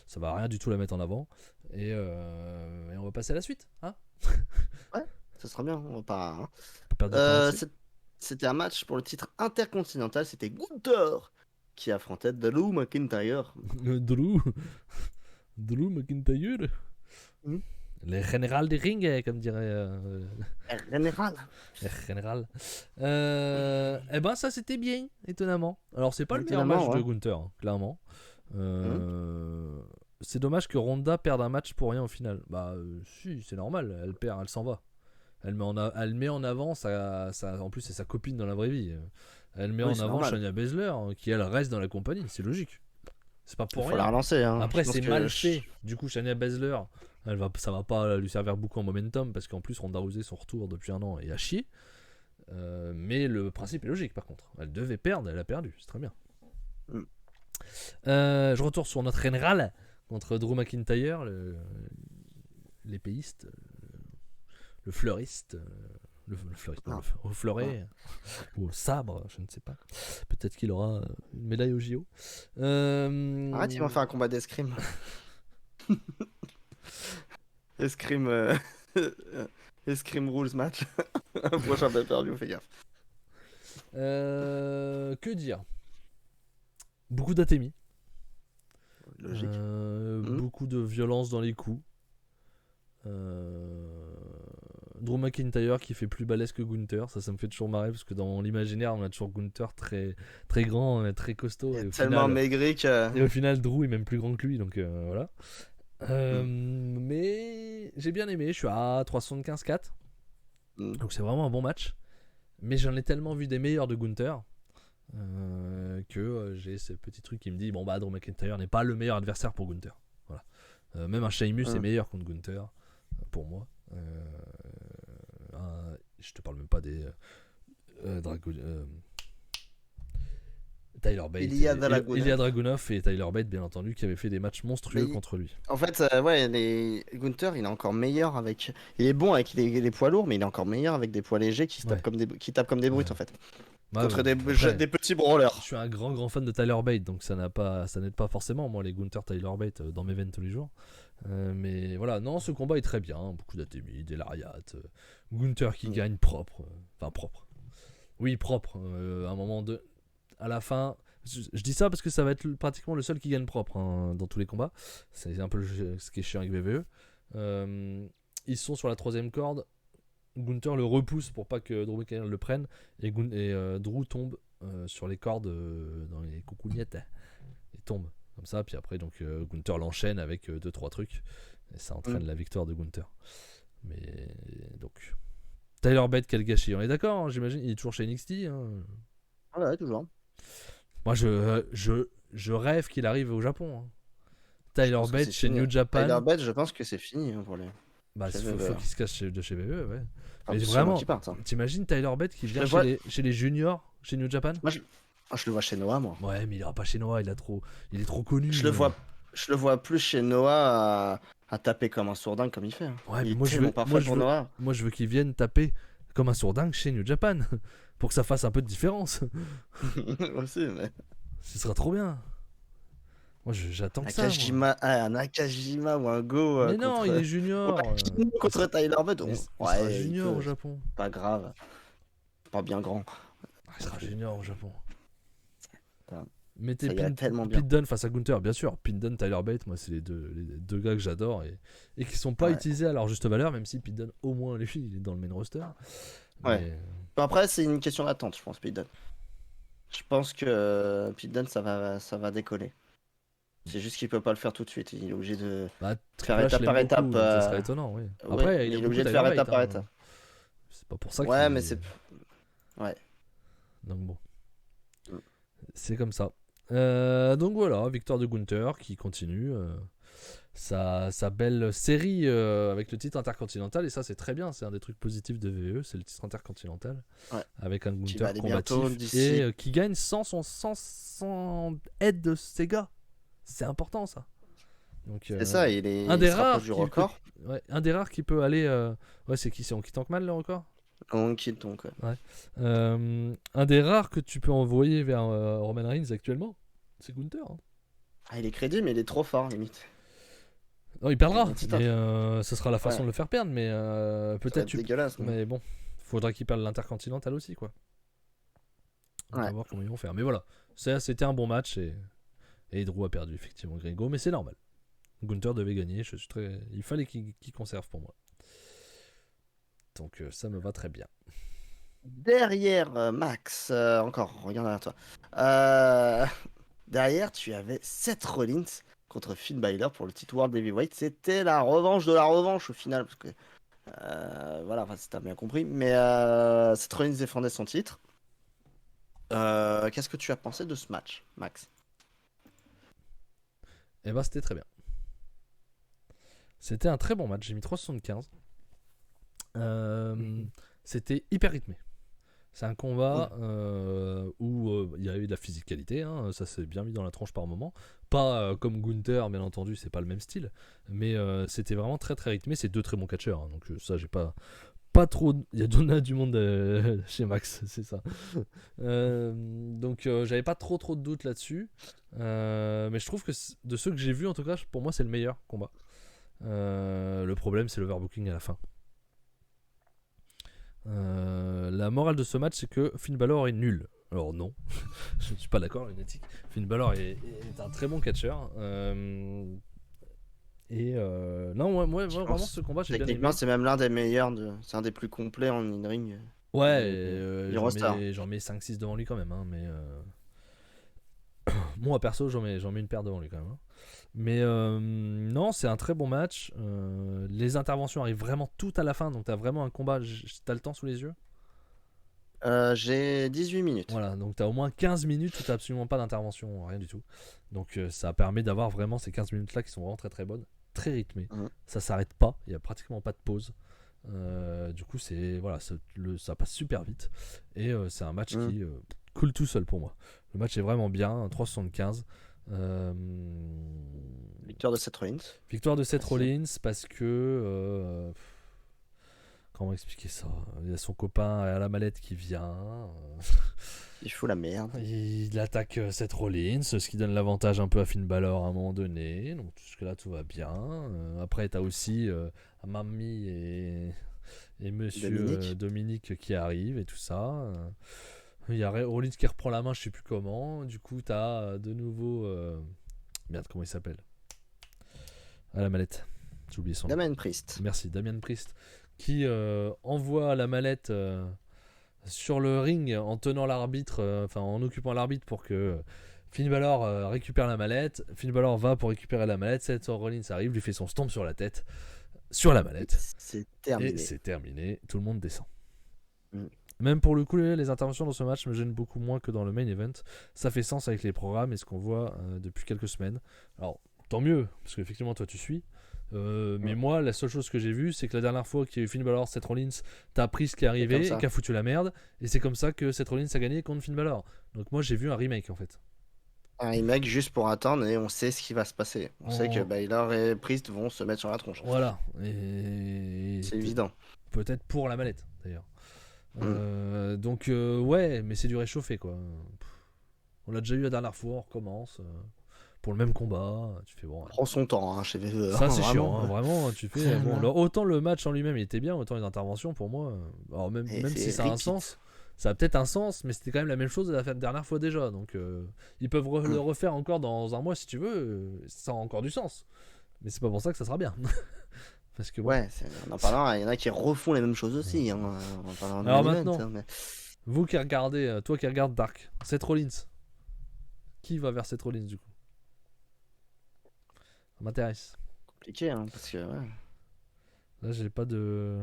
ça va rien du tout la mettre en avant et on va passer à la suite hein. Ouais, ça sera bien, on va pas. Hein. Pas perdre de temps là-dessus. C'était un match pour le titre intercontinental, c'était Gunther qui affrontait Drew McIntyre. Drew McIntyre. Le général des rings, comme dirait Général. le général. Et ben ça c'était bien, étonnamment. Alors c'est pas le meilleur match de Gunther, hein, clairement. C'est dommage que Ronda perde un match pour rien au final. Bah si, c'est normal, elle perd, elle s'en va. Elle met en avant en plus c'est sa copine dans la vraie vie. Elle met en avant Shayna Baszler, qui elle reste dans la compagnie, c'est logique. C'est pas pour rien. Faut la relancer. Hein. Après c'est mal fait. Du coup Shayna Baszler, ça va pas lui servir beaucoup en momentum parce qu'en plus Ronda Rousey son retour depuis un an est à chier. Mais le principe est logique par contre. Elle devait perdre, elle a perdu, c'est très bien. Je retourne sur notre général contre Drew McIntyre, l'épéiste, le fleuriste, le fleuriste, non, au fleuret ou au sabre, je ne sais pas. Peut-être qu'il aura une médaille au JO. Arrête, il va faire un combat d'escrime. Escrime. Escrime rules match. Prochain pay-per-view, fais gaffe. Que dire? Beaucoup d'Atemi. Logique. Beaucoup de violence dans les coups. Drew McIntyre qui fait plus balèze que Gunther, ça me fait toujours marrer parce que dans l'imaginaire on a toujours Gunther très, très grand, très costaud, et tellement maigri que... Et au final Drew est même plus grand que lui, donc voilà. Mais j'ai bien aimé, je suis à 375-4, donc c'est vraiment un bon match, mais j'en ai tellement vu des meilleurs de Gunther que j'ai ce petit truc qui me dit bon bah Drew McIntyre n'est pas le meilleur adversaire pour Gunther, voilà. Même un Sheamus est meilleur contre Gunther pour moi. Je te parle même pas des Tyler Bate, Ilya Dragunov et Tyler Bate, bien entendu, qui avaient fait des matchs monstrueux contre lui. En fait, Gunther, il est encore meilleur avec. Il est bon avec les poids lourds, mais il est encore meilleur avec des poids légers qui tapent comme des brutes en fait. Contre des petits brawlers. Je suis un grand fan de Tyler Bate, donc ça n'aide pas forcément moi les Gunther Tyler Bate dans mes veines tous les jours. Mais voilà, non, ce combat est très bien, beaucoup d'ATM, des lariats, Gunther qui gagne propre. Oui, propre. À un moment à la fin, je dis ça parce que ça va être pratiquement le seul qui gagne propre dans tous les combats. C'est un peu ce qui est chiant avec VVE. Ils sont sur la 3ème corde. Gunther le repousse pour pas que Drew McIntyre le prenne, et Drew tombe sur les cordes dans les coucougnettes. Il tombe comme ça, puis après donc Gunther l'enchaîne avec 2-3 trucs et ça entraîne la victoire de Gunther. Mais donc Tyler Bate, quel gâchis, on est d'accord, j'imagine, il est toujours chez NXT. Ouais, toujours. Moi je rêve qu'il arrive au Japon. Tyler Bate chez New Japan. Tyler Bate, je pense que c'est fini pour lui. Bah, faut qu'il se casse de chez VE, ouais. Mais vraiment, t'imagines Tyler Bate qui vient chez les juniors, chez New Japan? Moi, je le vois chez Noah, moi. Ouais, mais il ira pas chez Noah, il est trop connu. Je le vois plus chez Noah à taper comme un sourdingue comme il fait. Ouais, mais moi je veux qu'il vienne taper comme un sourdingue chez New Japan pour que ça fasse un peu de différence. Aussi, mais... Ce sera trop bien. Moi j'attends que ça. Un Nakajima ou un Go. Mais non, il est junior. Contre Tyler Bate. Il sera junior au Japon. Pas grave. Pas bien grand. Il sera junior au Japon. Putain. Mettez Pete Dunne face à Gunther, bien sûr. Pete Dunne, Tyler Bate, moi c'est les deux gars que j'adore et qui sont pas utilisés à leur juste valeur, même si Pete Dunne, au moins lui, il est dans le main roster. Ouais. Après, c'est une question d'attente, je pense, Pete Dunne. Je pense que Pete Dunne, ça va décoller. C'est juste qu'il peut pas le faire tout de suite. Il est obligé de faire étape par étape. Ça serait étonnant, oui. Après, il est obligé de faire étape par étape. C'est pas pour ça Ouais, mais c'est. Ouais. Donc bon. C'est comme ça. Donc voilà, victoire de Gunther qui continue sa belle série avec le titre intercontinental, et ça c'est très bien, c'est un des trucs positifs de VE, c'est le titre intercontinental avec un Gunther combatif et qui gagne sans aide de ses gars. C'est important ça. Donc, c'est ça, il est un des rares du record. Un des rares qui peut aller c'est qui, c'est Honky Tonk Man le record? Honky Tonk, ouais. Un des rares que tu peux envoyer vers Roman Reigns actuellement, c'est Gunther. Il est crédible, mais il est trop fort limite. Non, il perdra, mais ce sera la façon de le faire perdre, mais peut-être dégueulasse. Mais bon, faudra qu'il perde l'Intercontinental aussi, quoi. On va voir comment ils vont faire. Mais voilà, c'était un bon match et Drew a perdu effectivement Gringo, mais c'est normal. Gunther devait gagner, il fallait qu'il conserve pour moi. Donc ça me va très bien. Derrière Max, encore, regarde derrière toi. Derrière, tu avais Seth Rollins contre Finn Balor pour le titre World Heavyweight. C'était la revanche de la revanche au final, parce que voilà, si t'as bien compris. Mais Seth Rollins défendait son titre. Qu'est-ce que tu as pensé de ce match, Max? Eh ben, c'était très bien. C'était un très bon match. J'ai mis 3,75. C'était hyper rythmé. C'est un combat où il y a eu de la physicalité, ça s'est bien mis dans la tronche par moment. Pas comme Gunther, bien entendu, c'est pas le même style, mais c'était vraiment très très rythmé. C'est deux très bons catcheurs, donc ça j'ai pas trop. Il y a du monde chez Max, c'est ça. Donc j'avais pas trop de doutes là-dessus, mais je trouve que de ceux que j'ai vus, en tout cas, pour moi c'est le meilleur combat. Le problème c'est l'overbooking à la fin. La morale de ce match, c'est que Finn Balor est nul. Alors non, je ne suis pas d'accord, lunatique. Finn Balor est un très bon catcheur. Non, moi vraiment ce combat j'ai bien aimé. Techniquement, c'est même l'un des meilleurs, c'est un des plus complets en in-ring. Ouais, j'en mets 5-6 devant lui quand même, hein, mais moi perso j'en mets une paire devant lui quand même. Hein. Mais non, c'est un très bon match. Les interventions arrivent vraiment tout à la fin, donc t'as vraiment un combat. T'as le temps sous les yeux? J'ai 18 minutes. Voilà, donc t'as au moins 15 minutes où t'as absolument pas d'intervention, rien du tout. Donc ça permet d'avoir vraiment ces 15 minutes là qui sont vraiment très très bonnes, très rythmées. Ça s'arrête pas, il y a pratiquement pas de pause. Du coup, ça passe super vite. Et c'est un match qui coule tout seul pour moi. Le match est vraiment bien, 3,75. Victoire de Seth Rollins. Victoire de Seth Rollins parce que. Comment expliquer ça? Il y a son copain à la mallette qui vient. Il fout la merde. Il attaque Seth Rollins, ce qui donne l'avantage un peu à Finn Balor à un moment donné. Donc jusque-là, tout va bien. Après, t'as aussi Mamie et Monsieur Dominique qui arrivent et tout ça. Il y a Rollins qui reprend la main, je sais plus comment. Du coup, t'as de nouveau. Merde, comment il s'appelle? À la mallette. J'ai oublié son nom. Damien Priest. Merci, Damien Priest. Qui envoie la mallette sur le ring en tenant l'arbitre, en occupant l'arbitre pour que Finn Balor récupère la mallette. Finn Balor va pour récupérer la mallette. Seth Rollins arrive, lui fait son stomp sur la tête, sur la mallette. C'est terminé. Et c'est terminé. Tout le monde descend. Même pour le coup, les interventions dans ce match me gênent beaucoup moins que dans le main event. Ça fait sens avec les programmes et ce qu'on voit depuis quelques semaines. Alors, tant mieux, parce qu'effectivement, toi, tu suis. Mais moi, la seule chose que j'ai vue, c'est que la dernière fois qu'il y a eu Finn Balor, Seth Rollins, t'as Priest qui est arrivé et qui a foutu la merde. Et c'est comme ça que Seth Rollins a gagné contre Finn Balor. Donc moi, j'ai vu un remake en fait. Un remake juste pour attendre et on sait ce qui va se passer. On sait que Balor et Priest vont se mettre sur la tronche. Voilà. Et c'est évident. Peut-être pour la mallette d'ailleurs. Donc ouais, mais c'est du réchauffé quoi. On l'a déjà eu la dernière fois, on recommence. Pour le même combat, tu fais bon. Prends son temps, chez VE. Ça c'est chiant, hein, vraiment. Tu fais bon. Alors, autant le match en lui-même il était bien, autant les interventions pour moi. Alors même si ça a un sens, ça a peut-être un sens, mais c'était quand même la même chose la dernière fois déjà. Donc ils peuvent le refaire encore dans un mois si tu veux, ça a encore du sens. Mais c'est pas pour ça que ça sera bien. Parce que bon. Ouais, en parlant, il y en a qui refont les mêmes choses aussi. Hein, alors maintenant, vous qui regardez, toi qui regardes Dark, Seth Rollins, qui va vers Seth Rollins du coup? Ça m'intéresse. Compliqué, hein, parce que ouais. Là, j'ai pas de.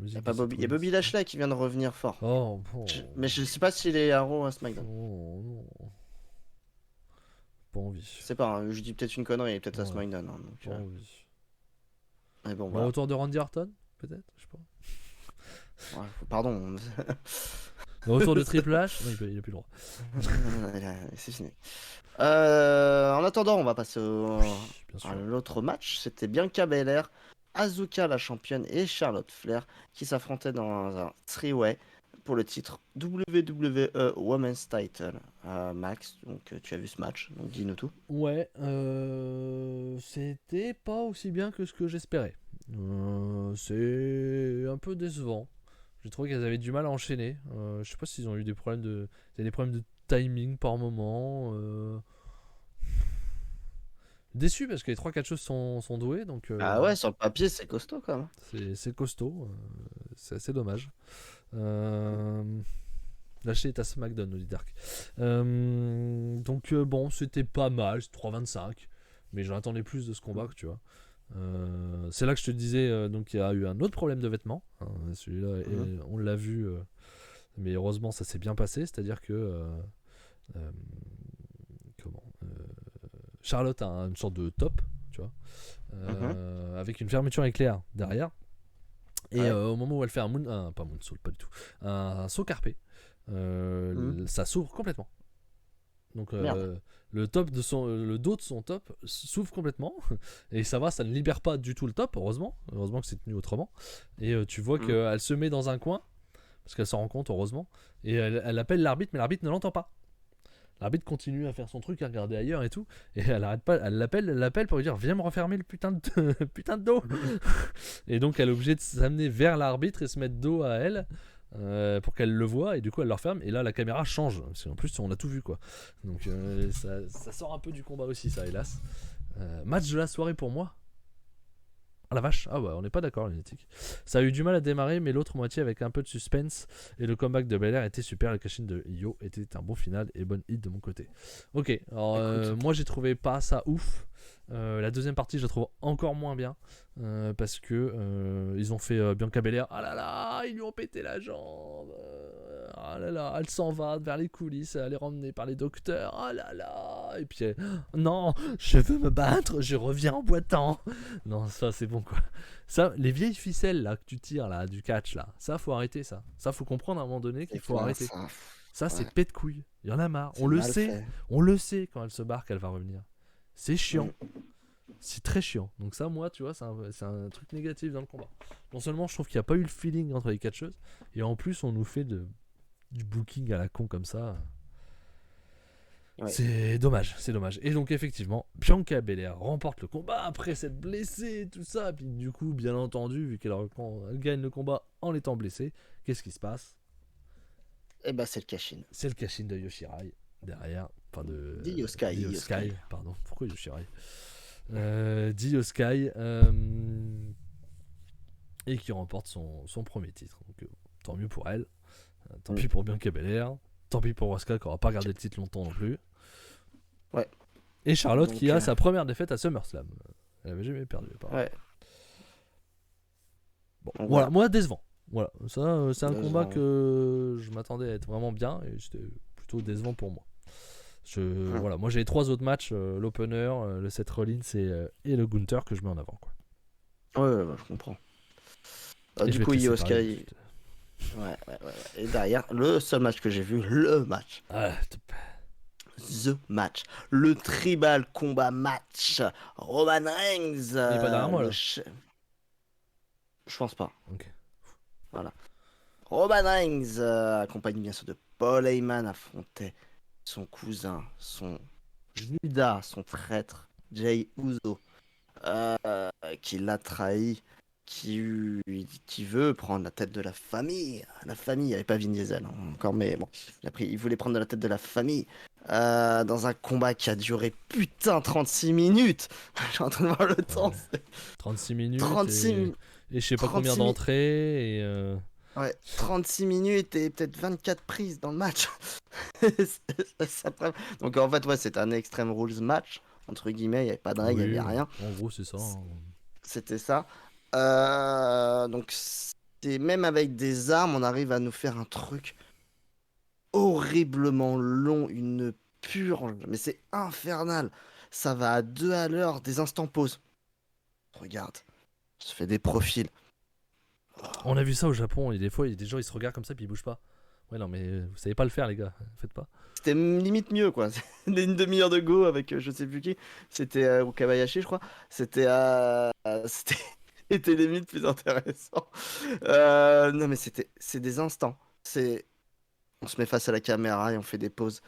Il y a Bobby Lashley qui vient de revenir fort. Mais je sais pas s'il est à Raw ou à SmackDown. Oh non. Pas envie. Je sais pas, hein, je dis peut-être une connerie, peut-être à SmackDown. Hein, donc, pas envie. Mais bon, voilà. Retour de Randy Orton, peut-être, je sais pas. Ouais, pardon. Le retour de Triple H, non, il a plus le droit. C'est fini. En attendant, on va passer à l'autre match. C'était Bianca Belair, Asuka la championne et Charlotte Flair qui s'affrontaient dans un three-way pour le titre WWE Women's Title. Max, donc tu as vu ce match, donc dis-nous tout. Ouais, c'était pas aussi bien que ce que j'espérais. C'est un peu décevant. J'ai trouvé qu'elles avaient du mal à enchaîner. Je sais pas s'ils ont eu des problèmes de timing par moment. Déçu parce que les 3-4 choses sont douées. Donc, ah ouais, sur le papier, c'est costaud quand même. C'est costaud. C'est assez dommage. Lâcher est à SmackDown, nous dit Dark. Donc bon, c'était pas mal. C'est 3,25. Mais j'en attendais plus de ce combat, tu vois. C'est là que je te disais donc il y a eu un autre problème de vêtements, hein, celui-là on l'a vu mais heureusement ça s'est bien passé, c'est-à-dire que Charlotte a une sorte de top, tu vois, avec une fermeture éclair derrière et au moment où elle fait un moonsault, pas du tout, un saut carpé, ça s'ouvre complètement. Donc le dos de son top s'ouvre complètement et ça va, ça ne libère pas du tout le top, heureusement que c'est tenu autrement. Et tu vois qu'elle se met dans un coin parce qu'elle s'en rend compte, heureusement, et elle appelle l'arbitre, mais l'arbitre ne l'entend pas. L'arbitre continue à faire son truc, à regarder ailleurs et tout, et elle arrête pas, elle l'appelle pour lui dire viens me refermer le putain de dos. Et donc elle est obligée de s'amener vers l'arbitre et se mettre dos à elle. pour qu'elle le voie, et du coup elle le referme, et là la caméra change, parce qu'en plus on a tout vu quoi. Donc ça sort un peu du combat aussi, ça, hélas. Match de la soirée pour moi. Ah la vache, ah ouais, on n'est pas d'accord, Lunatic. Ça a eu du mal à démarrer, mais l'autre moitié avec un peu de suspense, et le comeback de Belair était super, le cash-in de Io était un bon final, et bonne hit de mon côté. Ok, alors moi j'ai trouvé pas ça ouf. La deuxième partie je la trouve encore moins bien, parce que ils ont fait Bianca Belair, ah là là, ils lui ont pété la jambe, ah là là, elle s'en va vers les coulisses, elle est ramenée par les docteurs, ah là là, et puis non, je veux me battre, je reviens en boitant. Non, ça c'est bon quoi. Ça, les vieilles ficelles là que tu tires là du catch là, ça faut arrêter ça. Ça faut comprendre à un moment donné qu'il faut arrêter. Ça c'est pète couille. Il y en a marre. On le sait. On le sait quand elle se barre qu'elle va revenir. C'est chiant. C'est très chiant. Donc ça, moi, tu vois, c'est un truc négatif dans le combat. Non seulement je trouve qu'il n'y a pas eu le feeling entre les catcheuses, et en plus on nous fait du booking à la con comme ça. Ouais. C'est dommage. Et donc effectivement, Bianca Belair remporte le combat après s'être blessée, tout ça. Puis du coup, bien entendu, vu qu'elle gagne le combat en étant blessée, qu'est-ce qui se passe? Eh ben c'est le cash-in. C'est le cash-in de Yoshirai derrière. Enfin de Io Sky. Pardon, pourquoi Yoshirai? Io Sky. Et qui remporte son premier titre. Donc tant mieux pour elle. Tant pis pour Bianca Belair. Tant pis pour Asuka qui n'aura pas gardé le titre longtemps non plus. Ouais. Et Charlotte donc, qui a sa première défaite à SummerSlam. Elle avait jamais perdu. Ouais. Bon, voilà, moi décevant. Voilà, ça c'est un combat que je m'attendais à être vraiment bien, et c'était plutôt décevant pour moi. Voilà, moi j'ai les 3 autres matchs, l'opener, le Seth Rollins et le Gunther que je mets en avant quoi. Ouais, je comprends. Du coup, Io Sky. Ouais. Et derrière, le seul match que j'ai vu, le match. The match. Le tribal combat match. Roman Reigns. Il n'est pas derrière moi là. Je pense pas. Ok. Voilà. Roman Reigns, accompagné bien sûr de Paul Heyman, affrontait son cousin, son Judas, son traître, Jey Uso, qui l'a trahi. Qui veut prendre la tête de la famille. La famille, il n'y avait pas Vin Diesel encore, mais bon, il voulait prendre la tête de la famille dans un combat qui a duré 36 minutes. Je suis en train de voir le temps. 36 minutes. 36 minutes. Et je sais pas combien d'entrées. Ouais, 36 minutes et peut-être 24 prises dans le match. Donc en fait, c'est un Extreme Rules match, entre guillemets, il n'y avait pas de règles, il n'y avait rien. En gros, c'est ça. C'était ça. Donc même avec des armes, on arrive à nous faire un truc horriblement long, une purge, mais c'est infernal. Ça va à 2 à l'heure, des instants pause. Regarde, je fais des profils. On a vu ça au Japon, et des fois, il y a des gens, ils se regardent comme ça, puis ils bougent pas. Ouais, non, mais vous savez pas le faire, les gars, faites pas. C'était limite mieux, quoi. C'était une demi-heure de go avec je sais plus qui. C'était Okabayashi, je crois. C'était limite plus intéressant. Non, mais c'est des instants. On se met face à la caméra et on fait des pauses.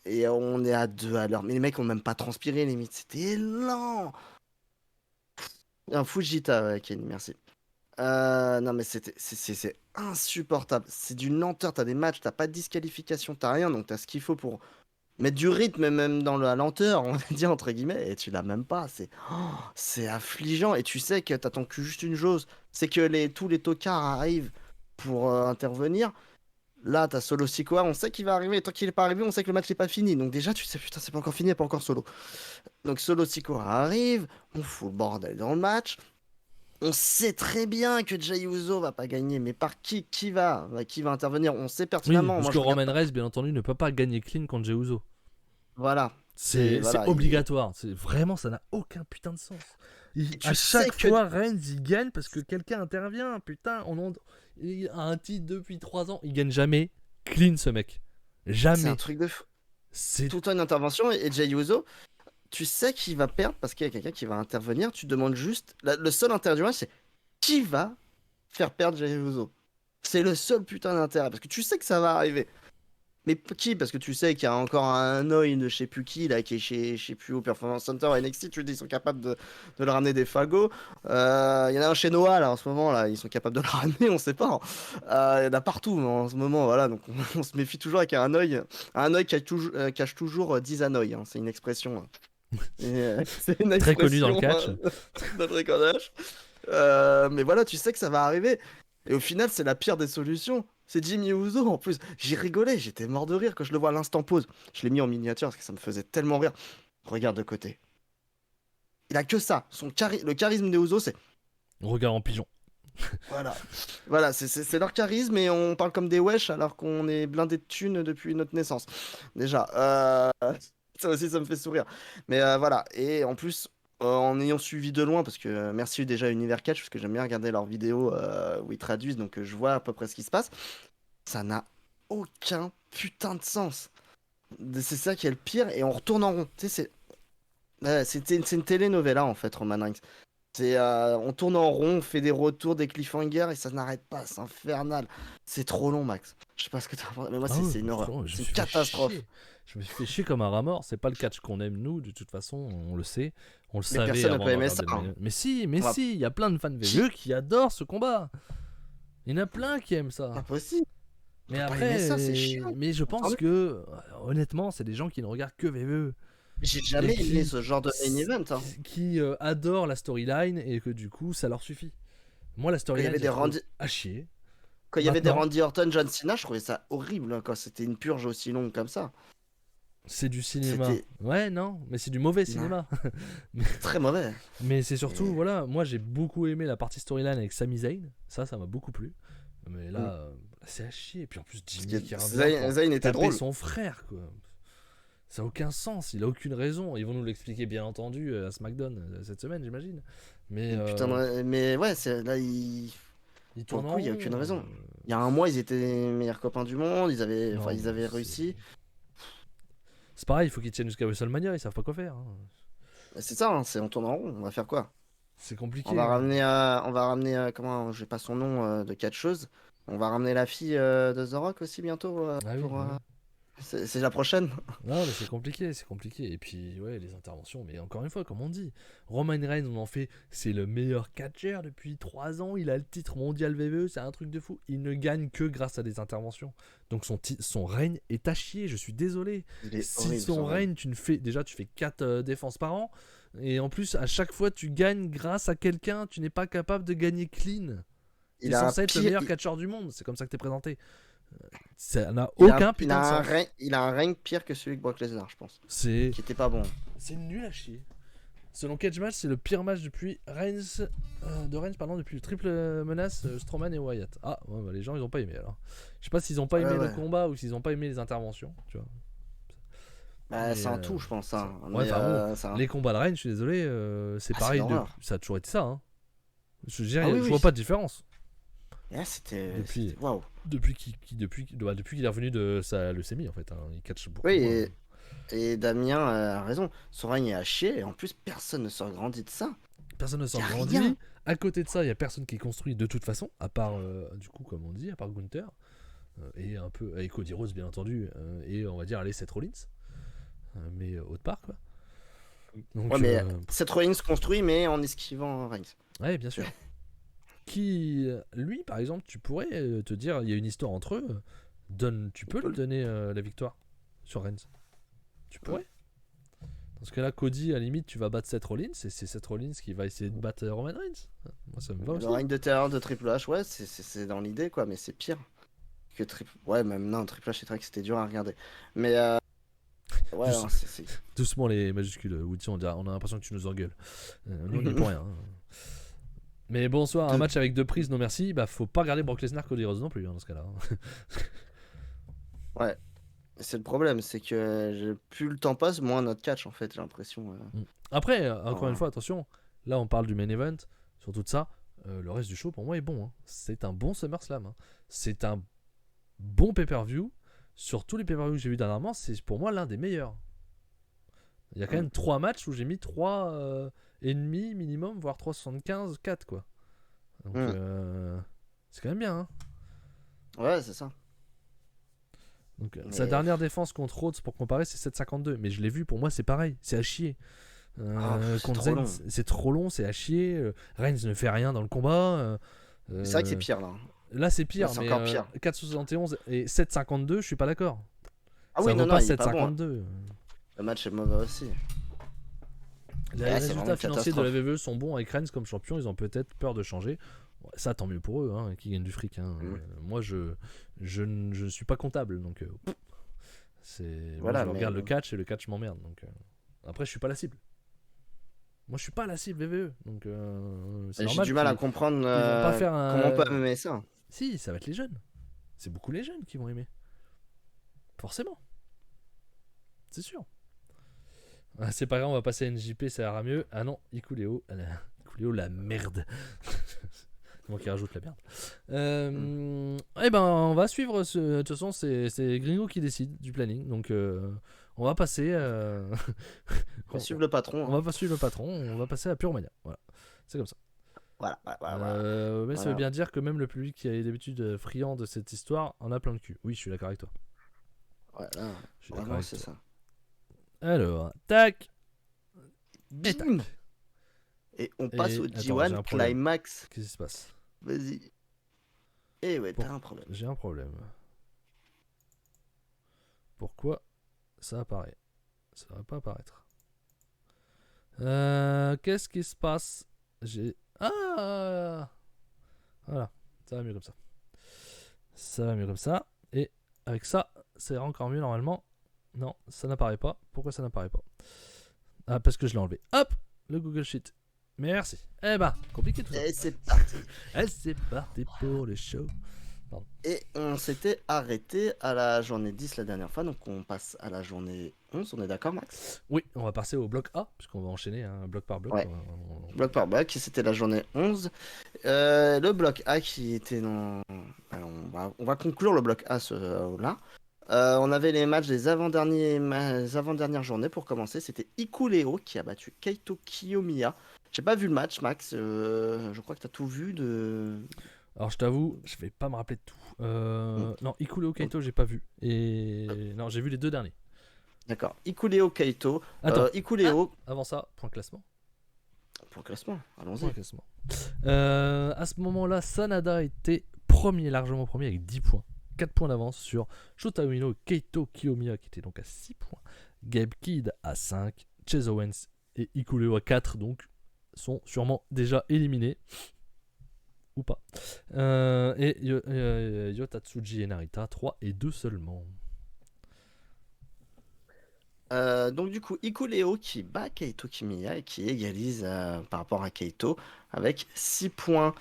Et on est à 2 à l'heure. Mais les mecs ont même pas transpiré, limite. C'était lent. Un Fujita, Kenny, merci. Non, mais c'est insupportable. C'est d'une lenteur. T'as des matchs, t'as pas de disqualification, t'as rien. Donc t'as ce qu'il faut pour mettre du rythme, même dans la lenteur, on va dire entre guillemets. Et tu l'as même pas. C'est affligeant. Et tu sais que t'attends que juste une chose, c'est que tous les tocards arrivent pour intervenir. Là, t'as Solo Sikoa, on sait qu'il va arriver. Et tant qu'il est pas arrivé, on sait que le match n'est pas fini. Donc déjà, tu sais, putain, c'est pas encore fini, il n'y a pas encore Solo. Donc Solo Sikoa arrive, on fout le bordel dans le match. On sait très bien que Jey Uso va pas gagner, mais par qui va intervenir? On sait pertinemment. Oui, parce que Roman Reigns, bien entendu, ne peut pas gagner clean contre Jey Uso. Voilà. C'est obligatoire. Vraiment, ça n'a aucun putain de sens. À chaque fois, Reigns, il gagne parce que quelqu'un intervient. Putain, il a un titre depuis 3 ans. Il gagne jamais clean, ce mec. Jamais. C'est un truc de fou. C'est tout le temps une intervention, et Jey Uso, tu sais qu'il va perdre parce qu'il y a quelqu'un qui va intervenir. Tu demandes juste. Le seul intérêt du match, c'est qui va faire perdre Jey Uso. C'est le seul putain d'intérêt parce que tu sais que ça va arriver. Mais qui? Parce que tu sais qu'il y a encore un Oi de je sais plus qui, là, qui est chez, je sais plus, au Performance Center à NXT, tu dis, ils sont capables de le ramener des fagots. Il y en a un chez Noah, là, en ce moment, là, ils sont capables de le ramener, on sait pas, hein. Il y en a partout en ce moment, voilà, donc on se méfie toujours avec un œil cache toujours 10 anoïs, hein, c'est une expression. C'est une Très connu dans le expression catch. de bricolage. Mais voilà, tu sais que ça va arriver. Et au final, c'est la pire des solutions. C'est Jimmy Uso en plus. J'ai rigolé, j'étais mort de rire quand je le vois à l'instant pause. Je l'ai mis en miniature parce que ça me faisait tellement rire. Regarde de côté. Il a que ça. Le charisme des Uso, c'est. Regard en pigeon. Voilà. Voilà, c'est leur charisme et on parle comme des wesh alors qu'on est blindé de thunes depuis notre naissance. Déjà. Ça aussi, ça me fait sourire. Mais voilà. Et en plus, en ayant suivi de loin, parce que merci déjà Univers Catch, parce que j'aime bien regarder leurs vidéos où ils traduisent, donc je vois à peu près ce qui se passe. Ça n'a aucun putain de sens. C'est ça qui est le pire, et on retourne en rond. Tu sais, c'est une telenovela en fait, Roman Reigns. On tourne en rond, on fait des retours, des cliffhangers, et ça n'arrête pas, c'est infernal. C'est trop long, Max. Je sais pas ce que t'as pensé, mais moi, c'est une horreur. C'est une catastrophe. Je me suis fait chier comme un rat mort. C'est pas le catch qu'on aime, nous, de toute façon, on le sait. On le Mais savait personne n'a avant pas de aimé regarder ça, le hein. main- Mais si, il y a plein de fans de VE qui adorent ce combat. Il y en a plein qui aiment ça. Pas possible. Mais Pas aimer après, ça, c'est chiant. mais je pense que, honnêtement, c'est des gens qui ne regardent que VE. J'ai jamais Et aimé ce genre de main event, hein. qui adorent la storyline et que du coup, ça leur suffit. Moi, la Quand il y storyline, avait je des la trouve Randy, à chier. quand il y avait des Maintenant, Randy Orton, John Cena, je trouvais ça horrible, hein, quand c'était une purge aussi longue comme ça. c'est du cinéma. C'était Ouais, non, mais c'est du mauvais non, cinéma. très mauvais. Mais c'est surtout, Et- voilà, moi j'ai beaucoup aimé la partie storyline avec Sami Zayn. Ça m'a beaucoup plu. Mais Mm. là, c'est à chier. Et puis en plus, Parce Jimmy que qui revient pour Zayn était taper drôle. son frère, quoi. Ça n'a aucun sens, il a aucune raison. Ils vont nous l'expliquer, bien entendu, à SmackDown cette semaine, j'imagine. Mais Putain, mais ouais, là, il pour le tourne en coup, il n'y a rond. aucune raison. Il y a un mois, ils étaient les meilleurs copains du monde, Non, ils avaient mais réussi. c'est pareil, il faut qu'ils tiennent jusqu'à WrestleMania, ils savent pas quoi faire, hein. C'est ça, hein, on tourne en rond, on va faire quoi? C'est On compliqué, va hein. ramener, comment, j'ai pas son nom, de catcheuse. On va ramener la fille de The Rock aussi bientôt Ah oui, pour. ouais. C'est la prochaine. Non, mais c'est compliqué, c'est compliqué. Et puis, ouais, les interventions, mais encore une fois, comme on dit, Roman Reigns, on en fait, c'est le meilleur catcher depuis 3 ans. Il a le titre mondial VVE, c'est un truc de fou. Il ne gagne que grâce à des interventions. Donc son règne est à chier, je suis désolé. Il est Si horrible, son règne, tu fais 4 défenses par an. Et en plus, à chaque fois, tu gagnes grâce à quelqu'un. Tu n'es pas capable de gagner clean. Tu es Il a un censé être le pire. meilleur catcher du monde. C'est comme ça que t'es présenté. Ça n'a Il a, aucun putain de sens. il a un règne pire que celui de Brock Lesnar, je pense. C'est Qui était pas bon. nul à chier. Selon Cage Match, c'est le pire match depuis Reigns, depuis le triple menace Strowman et Wyatt. Ah, ouais, bah, les gens ils ont pas aimé alors. Je sais pas s'ils ont pas aimé le combat ou s'ils ont pas aimé les interventions, tu vois. Bah, Mais, c'est un tout, je pense. Hein. Ouais, Mais, enfin bon, c'est un- les combats de Reigns, je suis désolé, c'est Ah, pareil, c'est l'horreur. ça a toujours été ça. Hein. Je veux dire, Ah oui, je oui. vois pas de différence. Et là, c'était. Depuis- Waouh. Depuis qu'il est revenu de sa leucémie en fait, hein. Il catch beaucoup Oui, moins. et Damien a raison. Son règne est à chier. Et en plus, personne ne sort grandi de ça. Personne ne s'en Y a grandit. rien. À côté de ça, il y a personne qui est construit de toute façon, à part, du coup, comme on dit, à part Gunther. Et un peu, et Cody Rhodes, bien entendu. Et on va dire, allez, Seth Rollins. Mais autre part, quoi. Donc, Ouais, mais Seth Rollins construit, mais en esquivant Reigns. ouais, bien sûr. Qui, lui, par exemple, tu pourrais te dire, il y a une histoire entre eux. Tu peux lui donner la victoire sur Reigns. Tu pourrais. Dans ce cas-là, Cody, à la limite, tu vas battre Seth Rollins et c'est Seth Rollins qui va essayer de battre Roman Reigns. Moi, ça me va aussi. Le règne de terreur de Triple H, ouais, c'est dans l'idée, quoi, mais c'est pire que Triple. Ouais, même non, Triple H, c'est vrai que c'était dur à regarder. Mais ouais, Douce- non, c'est. Doucement les majuscules, Woody, on a l'impression que tu nous engueules. Nous, on n'y est pour rien. Hein. Mais bonsoir, un match avec 2 prises, non merci. Bah, faut pas regarder Brock Lesnar, Cody Rhodes non plus, hein, dans ce cas-là. Ouais. C'est le problème, c'est que plus le temps passe, moins notre catch, en fait, j'ai l'impression. Après, encore Oh. une fois, attention, là on parle du main event, sur tout ça. Le reste du show, pour moi, est bon. Hein. C'est un bon SummerSlam. Hein. C'est un bon pay-per-view. Sur tous les pay-per-views que j'ai vus dernièrement, c'est pour moi l'un des meilleurs. Il y a quand même 3 matchs où j'ai mis 3 ennemis minimum, voire 3,75, 4 quoi. Donc c'est quand même bien. Hein. Ouais, c'est ça. Donc, sa dernière défense contre Rhodes, pour comparer, c'est 7,52. Mais je l'ai vu, pour moi, c'est pareil. C'est à chier. Contre Zayn, c'est trop long, c'est à chier. Reigns ne fait rien dans le combat. C'est vrai que c'est pire là. Là, c'est pire, c'est mais encore pire. 4,71 et 7,52, je suis pas d'accord. Ah ça oui, vaut non, pas il est 7,52. Pas bon, hein. Le match est mauvais aussi. Les résultats financiers de la WWE sont bons avec Reigns comme champion, ils ont peut-être peur de changer. Ça, tant mieux pour eux, hein, qui gagnent du fric. Hein. Moi, je ne suis pas comptable, donc voilà, moi, je regarde le catch et le catch m'emmerde. Donc après, je suis pas la cible. Moi, je suis pas la cible WWE, donc c'est normal. J'ai du mal à comprendre ils vont pas faire comment on peut aimer ça. Si, ça va être les jeunes. C'est beaucoup les jeunes qui vont aimer. Forcément. C'est sûr. C'est pas grave, on va passer à NJP, ça ira mieux. Ah non, Ikuléo, la merde. C'est moi qui rajoute la merde. Eh ben, on va suivre. De toute façon, c'est Gringo qui décide du planning. Donc, on va passer. On va suivre le patron. On va pas suivre le patron, on va passer à Pure Mania. Voilà, c'est comme ça. Voilà. Mais ça veut bien dire que même le public qui a d'habitude friand de cette histoire en a plein le cul. Oui, je suis d'accord avec toi. Ouais, là, vraiment, c'est ça. Alors, tac. Bim. Et on passe au G1 Climax. Qu'est-ce qui se passe? Vas-y. Eh ouais, t'as un problème. J'ai un problème. Pourquoi ça apparaît? Ça va pas apparaître. Qu'est-ce qui se passe? Voilà. Ça va mieux comme ça. Ça va mieux comme ça. Et avec ça, c'est encore mieux normalement. Non, ça n'apparaît pas. Pourquoi ça n'apparaît pas? Ah, parce que je l'ai enlevé. Hop, le Google Sheet. Merci. Eh ben, compliqué tout ça. Et c'est parti. C'est parti pour le show. Pardon. Et on s'était arrêté à la journée 10 la dernière fois, donc on passe à la journée 11, on est d'accord Max? Oui, on va passer au bloc A, puisqu'on va enchaîner bloc par bloc. Ouais. Bloc par bloc, c'était la journée 11. Le bloc A qui était dans... Alors, on va conclure le bloc A là. On avait les matchs des avant-dernières journées pour commencer. C'était Ikuléo qui a battu Kaito Kiyomiya. J'ai pas vu le match, Max. Je crois que t'as tout vu de... Alors je t'avoue, je vais pas me rappeler de tout. Non, Ikuléo Kaito, j'ai pas vu. Et non, j'ai vu les deux derniers. D'accord. Ikuléo Kaito. Attends. Ikuléo. Avant ça, point classement. Point classement, allons-y. Point classement. À ce moment-là, Sanada était premier, largement premier, avec 10 points. 4 points d'avance sur Shota Umino et Kaito Kiyomiya, qui était donc à 6 points. Gabe Kidd à 5. Chase Owens et Ikuléo à 4, donc sont sûrement déjà éliminés. Ou pas. Et Yotatsuji et Narita, 3 et 2 seulement. Donc du coup, Ikuléo qui bat Kaito Kiyomiya et qui égalise par rapport à Kaito avec 6 points.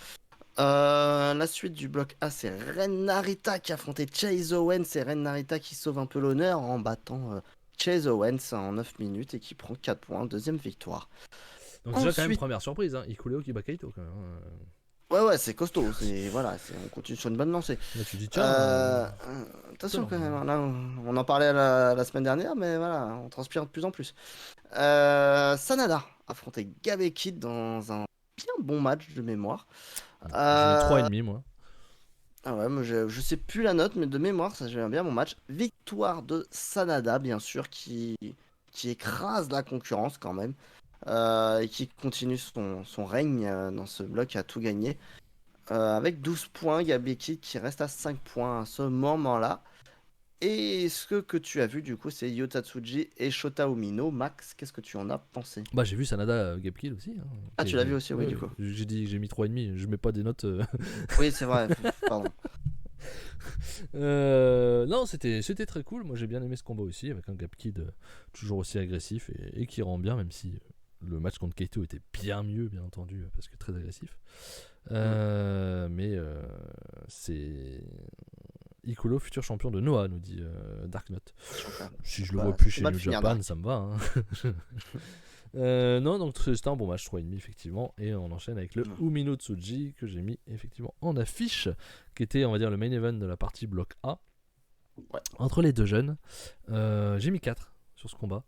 La suite du bloc A, c'est Ren Narita qui a affronté Chase Owens. C'est Ren Narita qui sauve un peu l'honneur en battant Chase Owens en 9 minutes et qui prend 4 points, deuxième victoire. Donc déjà quand même première surprise, hein, Ikuléo qui bat Kaito quand même. Ouais, c'est costaud. On continue sur une bonne lancée. Là, tu dis tiens. Attention quand même. Là, on en parlait la semaine dernière, mais voilà, on transpire de plus en plus. Sanada affrontait Gabe Kidd dans un bien bon match de mémoire. J'ai mis 3,5 moi. Ah ouais, moi je sais plus la note, mais de mémoire, ça j'aime bien mon match. Victoire de Sanada, bien sûr, qui écrase la concurrence quand même. Et qui continue son règne dans ce bloc à tout gagner. Avec 12 points, Gabe Kidd qui reste à 5 points à ce moment-là. Et ce que tu as vu du coup, c'est Yotatsuji et Shota Umino. Max, qu'est-ce que tu en as pensé? Bah j'ai vu Sanada Gabe Kidd aussi. Hein. Ah, tu l'as vu aussi, oui, du coup. J'ai mis 3,5, je mets pas des notes. Oui, c'est vrai, pardon. Non, c'était très cool. Moi j'ai bien aimé ce combat aussi, avec un Gabe Kidd toujours aussi agressif et qui rend bien, même si le match contre Kaito était bien mieux, bien entendu, parce que très agressif. Mais c'est Ikulo, futur champion de Noah, nous dit Dark Knight. Si je le vois plus chez New Japan, ça me va. Hein. Non, donc c'était un bon match, 3,5 effectivement. Et on enchaîne avec le Umino Tsuji que j'ai mis effectivement en affiche, qui était, on va dire, le main event de la partie bloc A. Ouais. Entre les deux jeunes. J'ai mis 4 sur ce combat.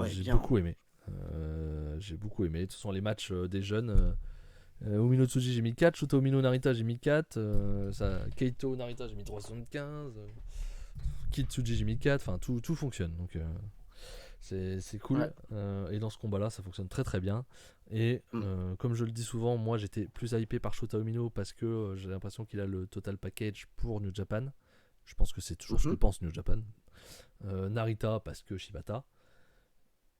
J'ai beaucoup aimé. De toute façon, les matchs des jeunes. Umino Tsuji j'ai mis 4, Shota Umino Narita j'ai mis 4, Kaito Narita j'ai mis 3,75. Kitsuji Jimmy 4, enfin tout fonctionne. Donc c'est cool. Et dans ce combat-là, ça fonctionne très très bien. Et comme je le dis souvent, moi j'étais plus hypé par Shota Umino parce que j'ai l'impression qu'il a le total package pour New Japan. Je pense que c'est toujours ce que pense New Japan. Narita parce que Shibata.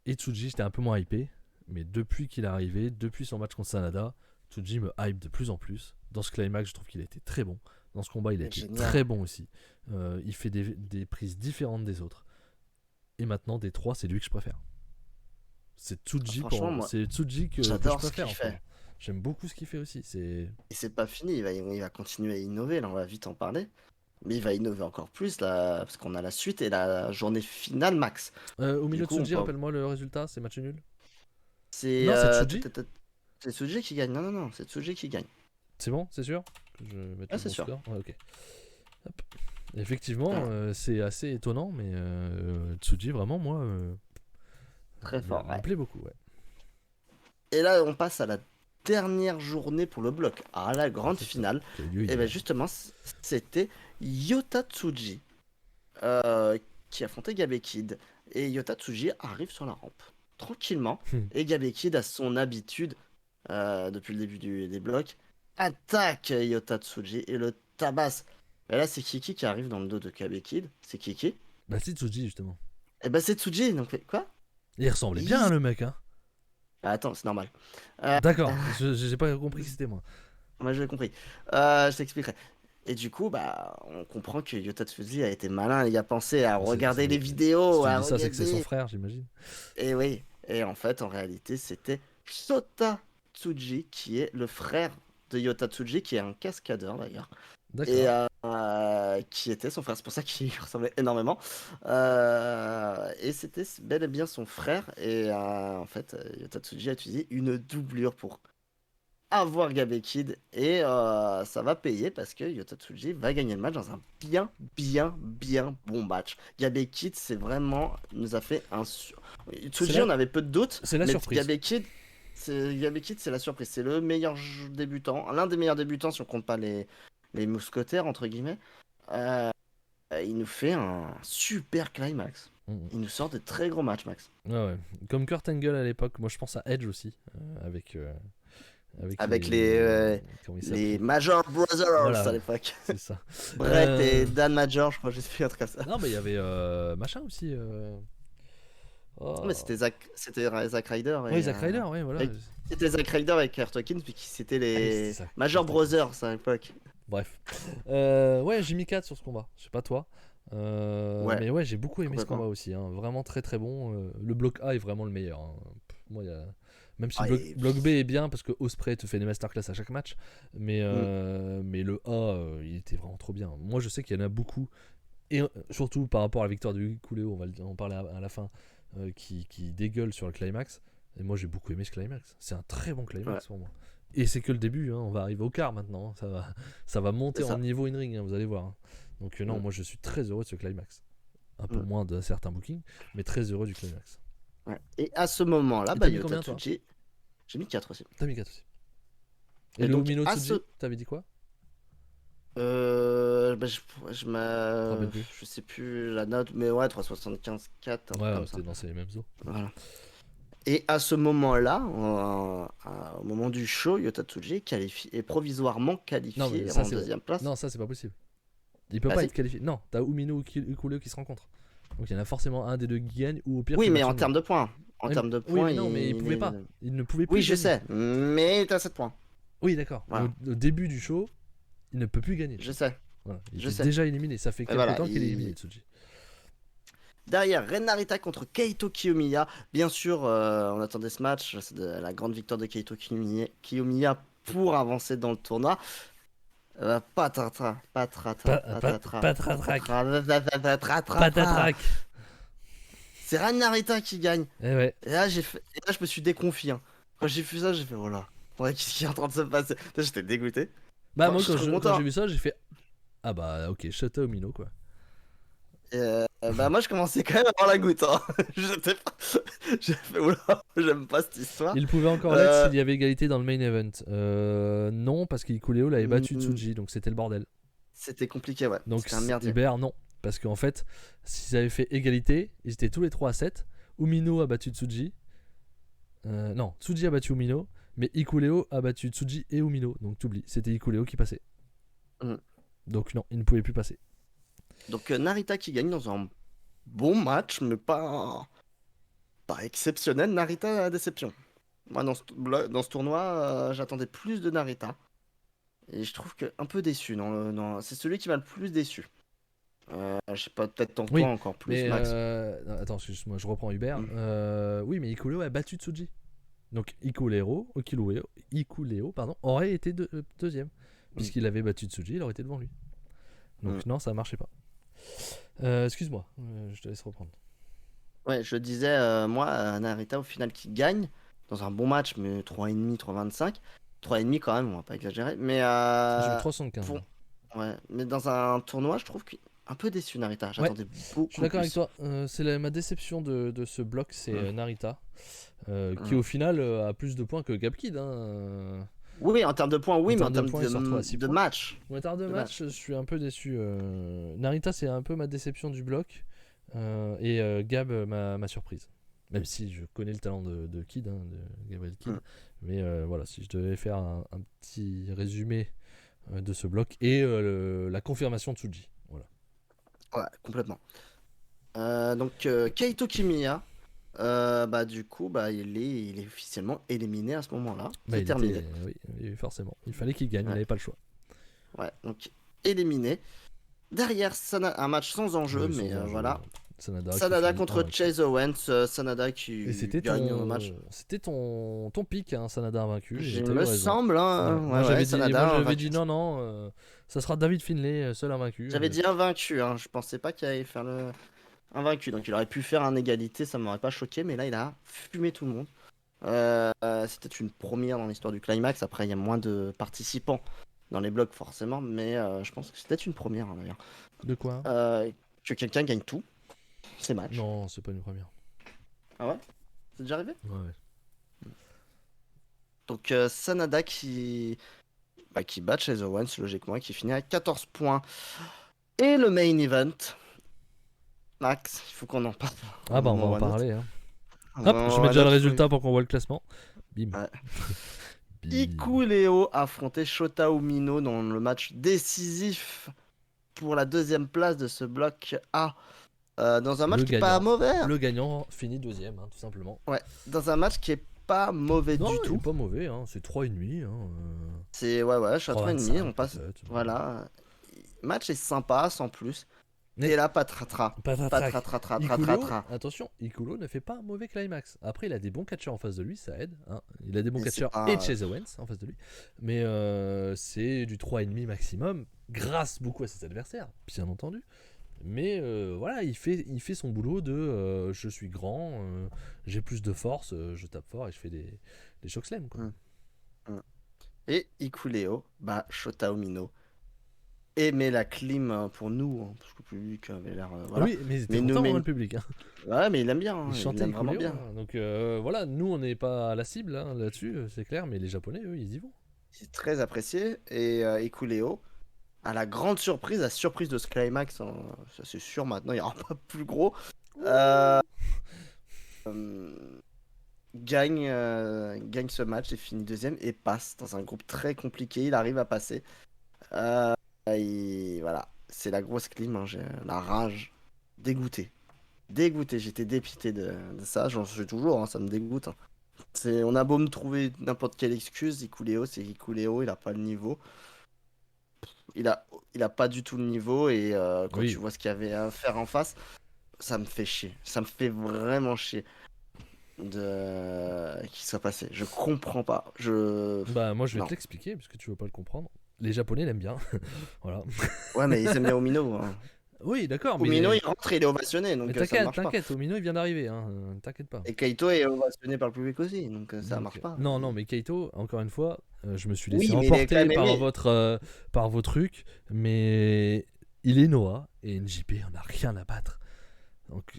Et Tsuji, j'étais un peu moins hypé. Mais depuis qu'il est arrivé, depuis son match contre Sanada, Tsuji me hype de plus en plus. Dans ce climax, je trouve qu'il a été très bon. Dans ce combat, il a été très bon aussi. Il fait des prises différentes des autres. Et maintenant, des trois, c'est lui que je préfère. C'est Tsuji, c'est Tsuji que je préfère. J'aime beaucoup ce qu'il fait aussi. Et c'est pas fini, il va continuer à innover, là on va vite en parler. Mais il va innover encore plus là, parce qu'on a la suite et la journée finale max. Au milieu de Tsuji, rappelle-moi le résultat, c'est match nul. C'est Tsuji. C'est Tsuji qui gagne. Non, c'est Tsuji qui gagne. C'est bon, c'est sûr c'est sûr. Ok. Hop. Effectivement, c'est assez étonnant, mais Tsuji, vraiment, moi, très fort. Il me plaît beaucoup. Ouais. Et là, on passe à la dernière journée pour le bloc, à la grande finale. Et bien justement, c'était Yota Tsuji qui affrontait Gabe Kid. Et Yota Tsuji arrive sur la rampe tranquillement. Et Gabe Kid a son habitude depuis le début des blocs, attaque Yota Tsuji et le tabasse. Et là, c'est Kiki qui arrive dans le dos de Gabe Kid. C'est Kiki. Bah, c'est Tsuji justement. Et bah, c'est Tsuji. Donc, quoi? Il ressemblait bien à le mec, hein. Attends, c'est normal. D'accord, j'ai pas compris que c'était moi. Moi, j'ai compris. Je t'expliquerai. Et du coup, bah, on comprend que Yota Tsuji a été malin. Il a pensé à regarder les vidéos. Si tu dis ça, c'est que c'est son frère, j'imagine. Et oui. Et en fait, en réalité, c'était Shota Tsuji qui est le frère de Yota Tsuji, qui est un cascadeur d'ailleurs. Et qui était son frère, c'est pour ça qu'il ressemblait énormément. Et c'était bel et bien son frère. Et en fait, Yota Tsuji a utilisé une doublure pour avoir Gabe Kid. Et ça va payer parce que Yota Tsuji va gagner le match dans un bien bon match. Gabe Kid, c'est vraiment, nous a fait un. Tsuji, on avait peu de doutes. C'est la surprise. Gabe Kid, c'est la surprise. C'est le meilleur débutant, l'un des meilleurs débutants si on compte pas les mousquetaires entre guillemets. Il nous fait un super climax. Il nous sort de très gros matchs, Max. Ouais. Comme Kurt Angle à l'époque. Moi je pense à Edge aussi, avec les Major Brothers à l'époque. C'est ça. Brett et Dan Major, je crois, je sais plus un truc comme ça. Non mais il y avait machin aussi. Non, mais c'était Zack Ryder. Oui, Zack Ryder, oui, voilà. C'était Zack Ryder avec Kurt Hawkins, puis c'était les Major Brothers à l'époque. Bref. Ouais, j'ai mis 4 sur ce combat. Je sais pas toi. Mais ouais, j'ai beaucoup aimé ce combat aussi. Hein. Vraiment très très bon. Le bloc A est vraiment le meilleur. Hein. Moi, même si bloc B est bien parce que Ospreay te fait des masterclass à chaque match. Mais le A, il était vraiment trop bien. Moi, je sais qu'il y en a beaucoup. Et surtout par rapport à la victoire de Hikuleo, on va en parler à la fin, qui dégueule sur le climax. Et moi, j'ai beaucoup aimé ce climax. C'est un très bon climax pour moi. Et c'est que le début, hein. On va arriver au quart maintenant, hein. Ça va monter en niveau in-ring, hein, vous allez voir. Hein. Donc non, moi je suis très heureux de ce climax. Un peu moins de certains bookings, mais très heureux du climax. Ouais. Et à ce moment-là, Yota Tsuji, j'ai mis 4 aussi. T'as mis 4 aussi. Et le Umino Tsuji, t'avais dit quoi? Je sais plus la note, mais ouais, 375, 4. Ouais, c'est les mêmes eaux. Voilà. Et à ce moment-là, au moment du show, Yota Tsuji est provisoirement qualifié en deuxième place. Non, ça c'est pas possible. Il peut pas être qualifié. Non, t'as Umino ou Hikuleo qui se rencontrent. Donc il y en a forcément un des deux qui gagne ou au pire. Oui, mais en termes de points. Oui, non, mais il pouvait pas. Il ne pouvait plus. Oui, je sais, mais t'as 7 points. Oui, d'accord. Voilà. Au début du show, il ne peut plus gagner. Je sais. Voilà. Il est déjà éliminé. Ça fait quelques temps qu'il est éliminé, Tsuji. Derrière, Ren Narita contre Keito Kiyomiya. Bien sûr, on attendait ce match. C'est la grande victoire de Keito Kiyomiya pour avancer dans le tournoi. Patatrac. C'est Ren Narita qui gagne. Et là, je me suis déconfié. Hein. Quand j'ai vu ça, j'ai fait oh là. Qu'est-ce qui est en train de se passer? J'étais dégoûté. Bah, moi, quand j'ai vu ça, j'ai fait ah bah, ok, Shota Umino quoi. Bah moi je commençais quand même à avoir la goutte hein. J'ai fait oula, j'aime pas cette histoire. Il pouvait encore l'être s'il y avait égalité dans le main event. Non, parce qu'Hikuleo l'avait battu Tsuji, donc c'était le bordel. C'était compliqué, ouais. Donc Hubert, non. Parce qu'en fait, s'ils avaient fait égalité, ils étaient tous les 3 à 7. Umino a battu Tsuji. Non, Tsuji a battu Umino, mais Ikuleo a battu Tsuji et Umino. Donc t'oublies, c'était Ikuleo qui passait. Donc non, il ne pouvait plus passer. Donc Narita qui gagne dans un bon match, mais pas exceptionnel. Narita à déception. Moi, dans ce tournoi, j'attendais plus de Narita. Et je trouve que un peu déçu. C'est celui qui m'a le plus déçu. Je sais pas, peut-être toi encore plus, mais Max. Attends, excuse-moi, je reprends Hubert. Oui, mais Ikuleo a battu Tsuji. Donc Ikuleo aurait été deuxième. Puisqu'il avait battu Tsuji, il aurait été devant lui. Donc non, ça marchait pas. Excuse-moi, je te laisse reprendre. Ouais, je disais, moi, Narita au final qui gagne dans un bon match, mais 3,5, 3,25. 3,5 quand même, on va pas exagérer. Mais J'ai eu 3,75. Ouais, mais dans un tournoi, je trouve qu'un peu déçu Narita. J'attendais beaucoup. Je suis d'accord avec toi. C'est ma déception de ce bloc, c'est Narita. Qui au final a plus de points que Gapkid. Oui, en termes de points, oui, mais en termes de match. En termes de match, je suis un peu déçu. Narita, c'est un peu ma déception du bloc. Et Gab, ma surprise. Même si je connais le talent de Kid, de Gabriel Kid. Mais voilà, si je devais faire un petit résumé de ce bloc et la confirmation de Tsuji. Voilà. Ouais, complètement. Donc, Kaito Kimiya. Du coup, il est officiellement éliminé à ce moment-là. C'est terminé. Oui, forcément. Il fallait qu'il gagne, il n'avait pas le choix. Ouais, donc éliminé. Derrière, un match sans enjeu, mais voilà. Sanada contre Chase Owens. Sanada qui gagne un match. C'était ton pic, Sanada invaincu. Il me semble. Moi, j'avais dit non, ça sera David Finlay, seul invaincu. J'avais dit invaincu. Je pensais pas qu'il allait faire le invaincu. Donc il aurait pu faire un égalité, ça m'aurait pas choqué. Mais là, il a fumé tout le monde. C'était une première dans l'histoire du Climax. Après, il y a moins de participants dans les blocs forcément, mais je pense que c'était une première d'ailleurs. De quoi que quelqu'un gagne tout ces matchs. Non, c'est pas une première. Ah ouais? C'est déjà arrivé? Ouais. Donc Sanada qui bat Chase Owens logiquement, qui finit à 14 points. Et le main event, Max, il faut qu'on en parle. On va en parler. Hop, je mets déjà le résultat pour qu'on voit le classement. Bim. Ouais. Ikuleo affrontait Shota Umino dans le match décisif pour la deuxième place de ce bloc A. Dans un match qui est pas mauvais. Le gagnant finit deuxième, tout simplement. Ouais, dans un match qui est pas mauvais du tout. Non, pas mauvais, c'est 3,5. C'est je suis à 3,5, on passe. Voilà. Match est sympa, sans plus. Et là, patratra. Attention, Ikuleo ne fait pas un mauvais climax. Après, il a des bons catcheurs en face de lui, ça aide. Il a des bons catcheurs et Chase Owens en face de lui. Mais c'est du 3,5 maximum, grâce beaucoup à ses adversaires, bien entendu. Mais voilà, il fait son boulot de je suis grand, j'ai plus de force, je tape fort et je fais des choc slam. Et Ikuleo, Shota Umino. Et met la clim pour nous, parce que le public avait l'air. Voilà. Oui, mais c'était content le public. Ouais, mais il aime bien. Il chantait vraiment bien. Donc voilà, nous on n'est pas à la cible là-dessus, c'est clair, mais les Japonais, eux, ils y vont. C'est très apprécié. Et Ikuleo, à la grande surprise, la surprise de ce climax, ça c'est sûr maintenant, il n'y aura pas plus gros. Gagne ce match et finit deuxième et passe dans un groupe très compliqué. Il arrive à passer. Voilà, c'est la grosse clim, j'ai la rage. Dégoûté, j'étais dépité de ça, j'en suis toujours, ça me dégoûte. On a beau me trouver n'importe quelle excuse, Ikuleo, c'est Ikuleo, il a pas le niveau. Il a pas du tout le niveau et quand tu vois ce qu'il y avait à faire en face, ça me fait chier. Ça me fait vraiment chier qu'il soit passé. Je comprends pas. Moi je vais te l'expliquer parce que tu veux pas le comprendre. Les Japonais l'aiment bien. Voilà. Ouais, mais ils aiment bien Umino. Oui, d'accord. Umino, il rentre et il est ovationné. Donc t'inquiète, Umino, il vient d'arriver. T'inquiète pas. Et Kaito est ovationné par le public aussi. Donc ça marche pas. Non, mais Kaito, encore une fois, je me suis laissé emporter par vos trucs. Mais il est Noah et NJP, on n'a rien à battre. Donc,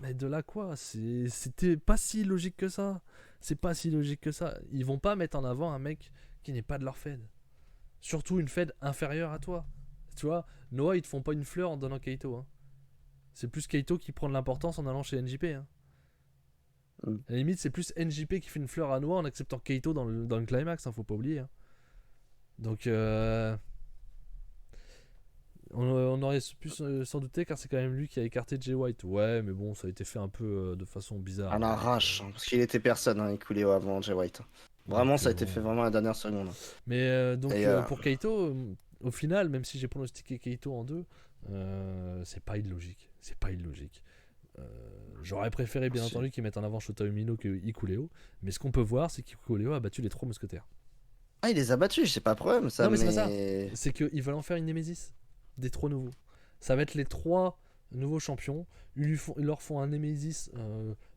mais de là quoi, c'était pas si logique que ça. C'est pas si logique que ça. Ils vont pas mettre en avant un mec qui n'est pas de leur Fed. Surtout une Fed inférieure à toi. tu vois, Noah, ils te font pas une fleur en donnant Kaito. Hein. C'est plus Kaito qui prend de l'importance en allant chez NJP. Hein. À la limite, c'est plus NJP qui fait une fleur à Noah en acceptant Kaito dans le climax, hein, faut pas oublier. Hein. Donc, on aurait pu s'en douter car c'est quand même lui qui a écarté Jay White. Ouais, mais bon, ça a été fait un peu de façon bizarre. À l'arrache, hein, parce qu'il était personne, hein, Ikuléo avant Jay White. Vraiment, donc, ça a été fait vraiment à la dernière seconde. Mais donc, pour Kaito, au final, même si j'ai pronostiqué Kaito en 2, c'est pas illogique. C'est pas illogique. J'aurais préféré, bien entendu, qu'ils mettent en avant Shota Umino que Ikuléo. Mais ce qu'on peut voir, c'est qu'Ikuléo a battu les 3 mousquetaires. Ah, il les a battus, c'est pas un problème ça. Non, mais c'est pas ça. C'est qu'ils veulent en faire une Némésis. Des 3 nouveaux. Ça va être les 3 nouveaux champions. Ils leur font un Némésis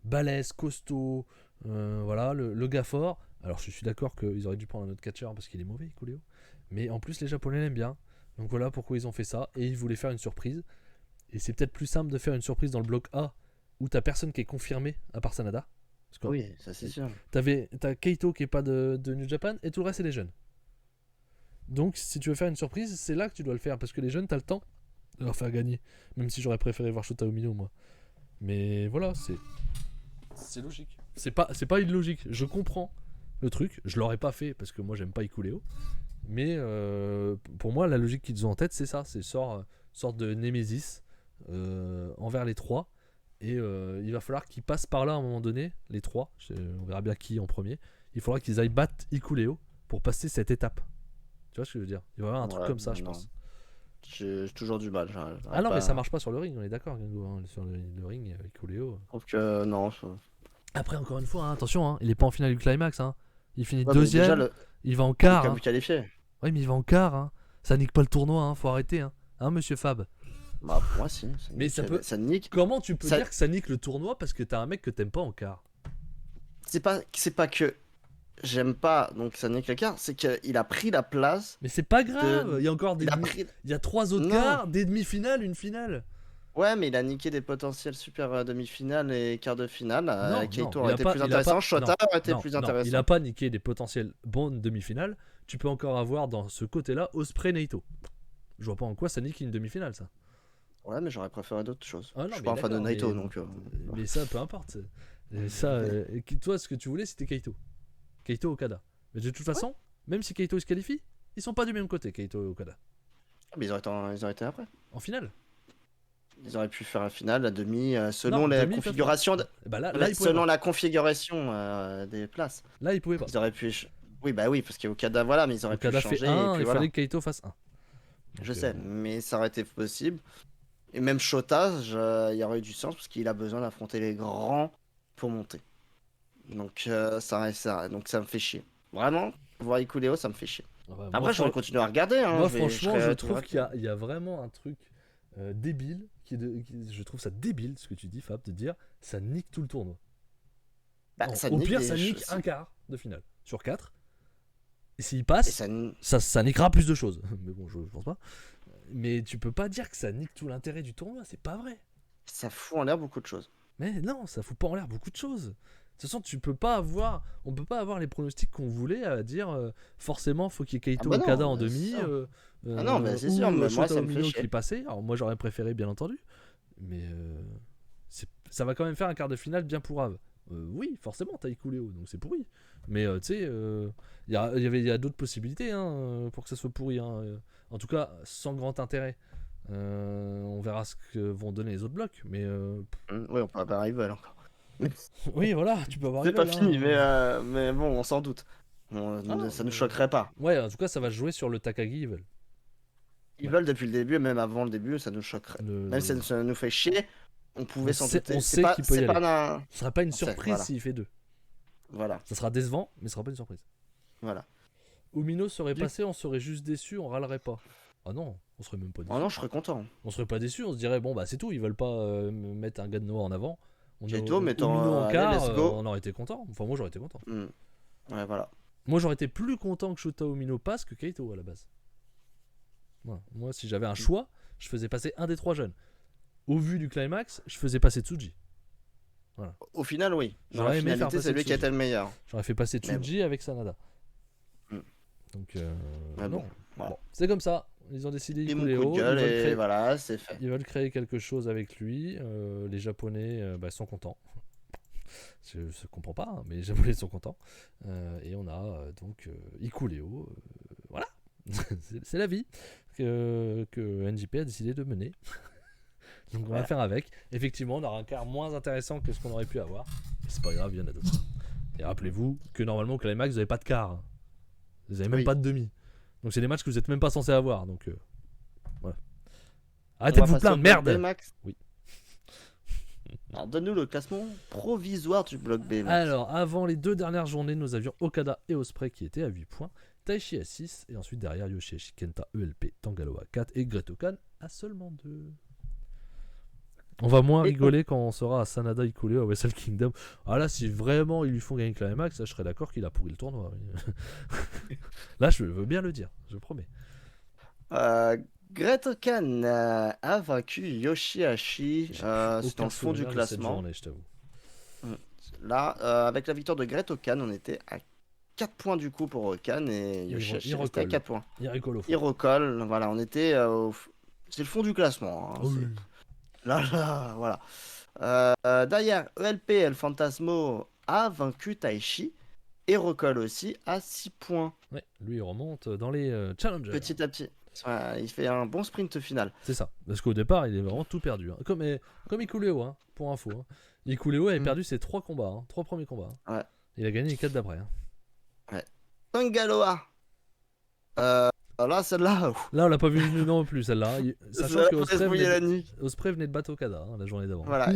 balèze, costaud. Voilà, le gars fort. Alors, je suis d'accord qu'ils auraient dû prendre un autre catcheur parce qu'il est mauvais, Ikuléo. Mais en plus, les Japonais l'aiment bien. Donc voilà pourquoi ils ont fait ça. Et ils voulaient faire une surprise. Et c'est peut-être plus simple de faire une surprise dans le bloc A où t'as personne qui est confirmé à part Sanada. Oui, ça c'est sûr. T'as Kaito qui est pas de New Japan et tout le reste c'est les jeunes. Donc si tu veux faire une surprise, c'est là que tu dois le faire parce que les jeunes t'as le temps de leur faire gagner. Même si j'aurais préféré voir Shota Umino moi. Mais voilà, c'est logique. C'est pas illogique. Je comprends le truc. Je l'aurais pas fait parce que moi j'aime pas Ikuléo. Mais pour moi la logique qu'ils ont en tête c'est ça. C'est sorte de Némésis envers les 3. Et il va falloir qu'ils passent par là à un moment donné, les 3. On verra bien qui en premier. Il faudra qu'ils aillent battre Ikuléo pour passer cette étape. Tu vois ce que je veux dire? Il va y avoir un truc comme ça, je pense. J'ai toujours du mal. Ah non, mais ça marche pas sur le ring, on est d'accord, Gringo. Hein, sur le ring, Ikuléo. Je trouve que non. Après, encore une fois, hein, attention, hein, il est pas en finale du climax. Hein. Il finit deuxième, il va en quart. Il est qualifié. Ouais, mais il va en quart. Hein. Ça nique pas le tournoi, hein, faut arrêter. Hein, monsieur Fab? Bah, pour moi, si. Mais ça nique. Comment tu peux dire que ça nique le tournoi parce que t'as un mec que t'aimes pas en quart? C'est pas que j'aime pas, donc ça nique le quart, c'est qu'il a pris la place. Mais c'est pas grave, il y a encore il y a 3 autres quarts, des demi-finales, une finale. Ouais, mais il a niqué des potentiels super demi-finales et quarts de finale. Kaito aurait été plus intéressant, Shota aurait été plus intéressant. Il a pas niqué des potentiels bonnes demi-finales. Tu peux encore avoir dans ce côté-là Ospreay Naito. Je vois pas en quoi ça nique une demi-finale, ça. Ouais, mais j'aurais préféré d'autres choses. Ah non, je suis pas un fan de Naito, donc. Mais ça, peu importe. Ça, toi, ce que tu voulais, c'était Kaito. Kaito Okada. Mais de toute façon, même si Kaito se qualifie, ils sont pas du même côté, Kaito et Okada. Mais ils auraient été après. En finale. Ils auraient pu faire un finale, la demi, selon la configuration. Selon la configuration des places. Là, ils pouvaient pas. Ils auraient pu. Oui, bah oui, parce qu'Okada, voilà, mais ils auraient pu changer. Fait 1, il fallait que Kaito fasse 1. Je sais, mais ça aurait été possible. Et même Shota, il y aurait eu du sens parce qu'il a besoin d'affronter les grands pour monter. Donc ça me fait chier. Vraiment, voir Ikuléo, ça me fait chier. Après, je vais continuer à regarder. Hein, moi, franchement, je trouve qu'il y a vraiment un truc débile. Je trouve ça débile ce que tu dis, Fab, de dire ça nique tout le tournoi. Bah, au pire, ça nique un quart de finale sur 4. Et s'il passe, ça niquera plus de choses. Mais bon, je pense pas. Mais tu peux pas dire que ça nique tout l'intérêt du tournoi, c'est pas vrai. Ça fout en l'air beaucoup de choses. Mais non, ça fout pas en l'air beaucoup de choses. De toute façon, on peut pas avoir les pronostics qu'on voulait à dire forcément faut qu'il y ait Kaito Okada en demi. Non, mais c'est sûr, mais moi ça me fait chier. Qui passait. Alors moi j'aurais préféré bien entendu, mais ça va quand même faire un quart de finale bien pourrave. Oui, forcément t'as Ikuléo, donc c'est pourri. Mais tu sais, il y a d'autres possibilités pour que ça soit pourri. En tout cas, sans grand intérêt. On verra ce que vont donner les autres blocs, mais oui, on peut avoir Rival encore. Oui, voilà, tu peux avoir Rival. C'est pas fini, mais bon, on s'en doute. Ça nous choquerait pas. Ouais, en tout cas, ça va jouer sur le Takagi Evil. Ils veulent depuis le début, même avant le début, ça nous choquerait. Même si ça nous fait chier, on pouvait s'en douter. On sait qu'il peut y aller. Ce sera pas une surprise s'il fait 2. Voilà. Ça sera décevant, mais ce sera pas une surprise. Voilà. Umino serait passé, on serait juste déçu, on râlerait pas. Ah non, on serait même pas déçu. Ah non, je serais content. On serait pas déçu, on se dirait bon bah c'est tout, ils veulent pas mettre un gars de Noah en avant. Umino en quart, on aurait été content. Enfin moi j'aurais été content. Ouais, voilà. Moi j'aurais été plus content que Shota Umino passe que Kaito à la base. Voilà. Moi si j'avais un choix, je faisais passer un des 3 jeunes. Au vu du climax, je faisais passer Tsuji. Voilà. Au final, oui. Dans la finalité, c'est lui qui était le meilleur. J'aurais fait passer Tsuji avec Sanada. Donc non. Voilà. Bon, c'est comme ça. Ils ont décidé Et mon coup de Hikuleo. gueule, et voilà, c'est fait. Ils veulent créer quelque chose avec lui. Les Japonais sont contents. Je ne comprends pas, hein, mais les Japonais sont contents. Et on a donc Hikuleo. Voilà. C'est la vie que NJP a décidé de mener. Donc on va faire avec. Effectivement, on aura un quart moins intéressant que ce qu'on aurait pu avoir. Mais c'est pas grave, il y en a d'autres. Et rappelez-vous que normalement au Climax, vous n'avez pas de quart. Hein. Vous n'avez même pas de demi. Donc c'est des matchs que vous n'êtes même pas censé avoir. Donc voilà. Arrêtez de vous plaindre, merde. Max. Oui. Alors donne-nous le classement provisoire du bloc B, Max. Alors avant les 2 dernières journées, nous avions Okada et Ospreay qui étaient à 8 points. Taichi à 6. Et ensuite derrière Yoshihashi, Kenta, ELP, Tangaloa 4 et Great-O-Khan à seulement 2. On va moins rigoler quand on sera à Sanada Hikuleo à Wrestle Kingdom. Ah là, si vraiment ils lui font gagner Climax, là, je serais d'accord qu'il a pourri le tournoi. Oui. Là, je veux bien le dire, je promets. Great-O-Khan a vaincu Yoshihashi dans le fond du classement. Journée, je t'avoue. Là, avec la victoire de Great-O-Khan, on était à 4 points du coup pour Khan et Yoshihashi restait à 4 points. Il recolle, voilà, on était c'est le fond du classement. Hein, oui. Là, voilà. Derrière, ELP, El Fantasmo a vaincu Taichi et recolle aussi à 6 points. Ouais, lui il remonte dans les challengers. Petit à petit. Il fait un bon sprint final. C'est ça, parce qu'au départ il est vraiment tout perdu. Hein. Comme Hikuleo, hein, pour info. Hein. Hikuleo avait perdu ses 3 combats, hein, 3 premiers combats. Hein. Ouais. Il a gagné les 4 d'après. Hein. Ouais. Tangaloa. Là, celle-là. Là, on l'a pas vu non plus, celle-là. Sachant que Ospreay venait de battre Okada la journée d'avant. Voilà.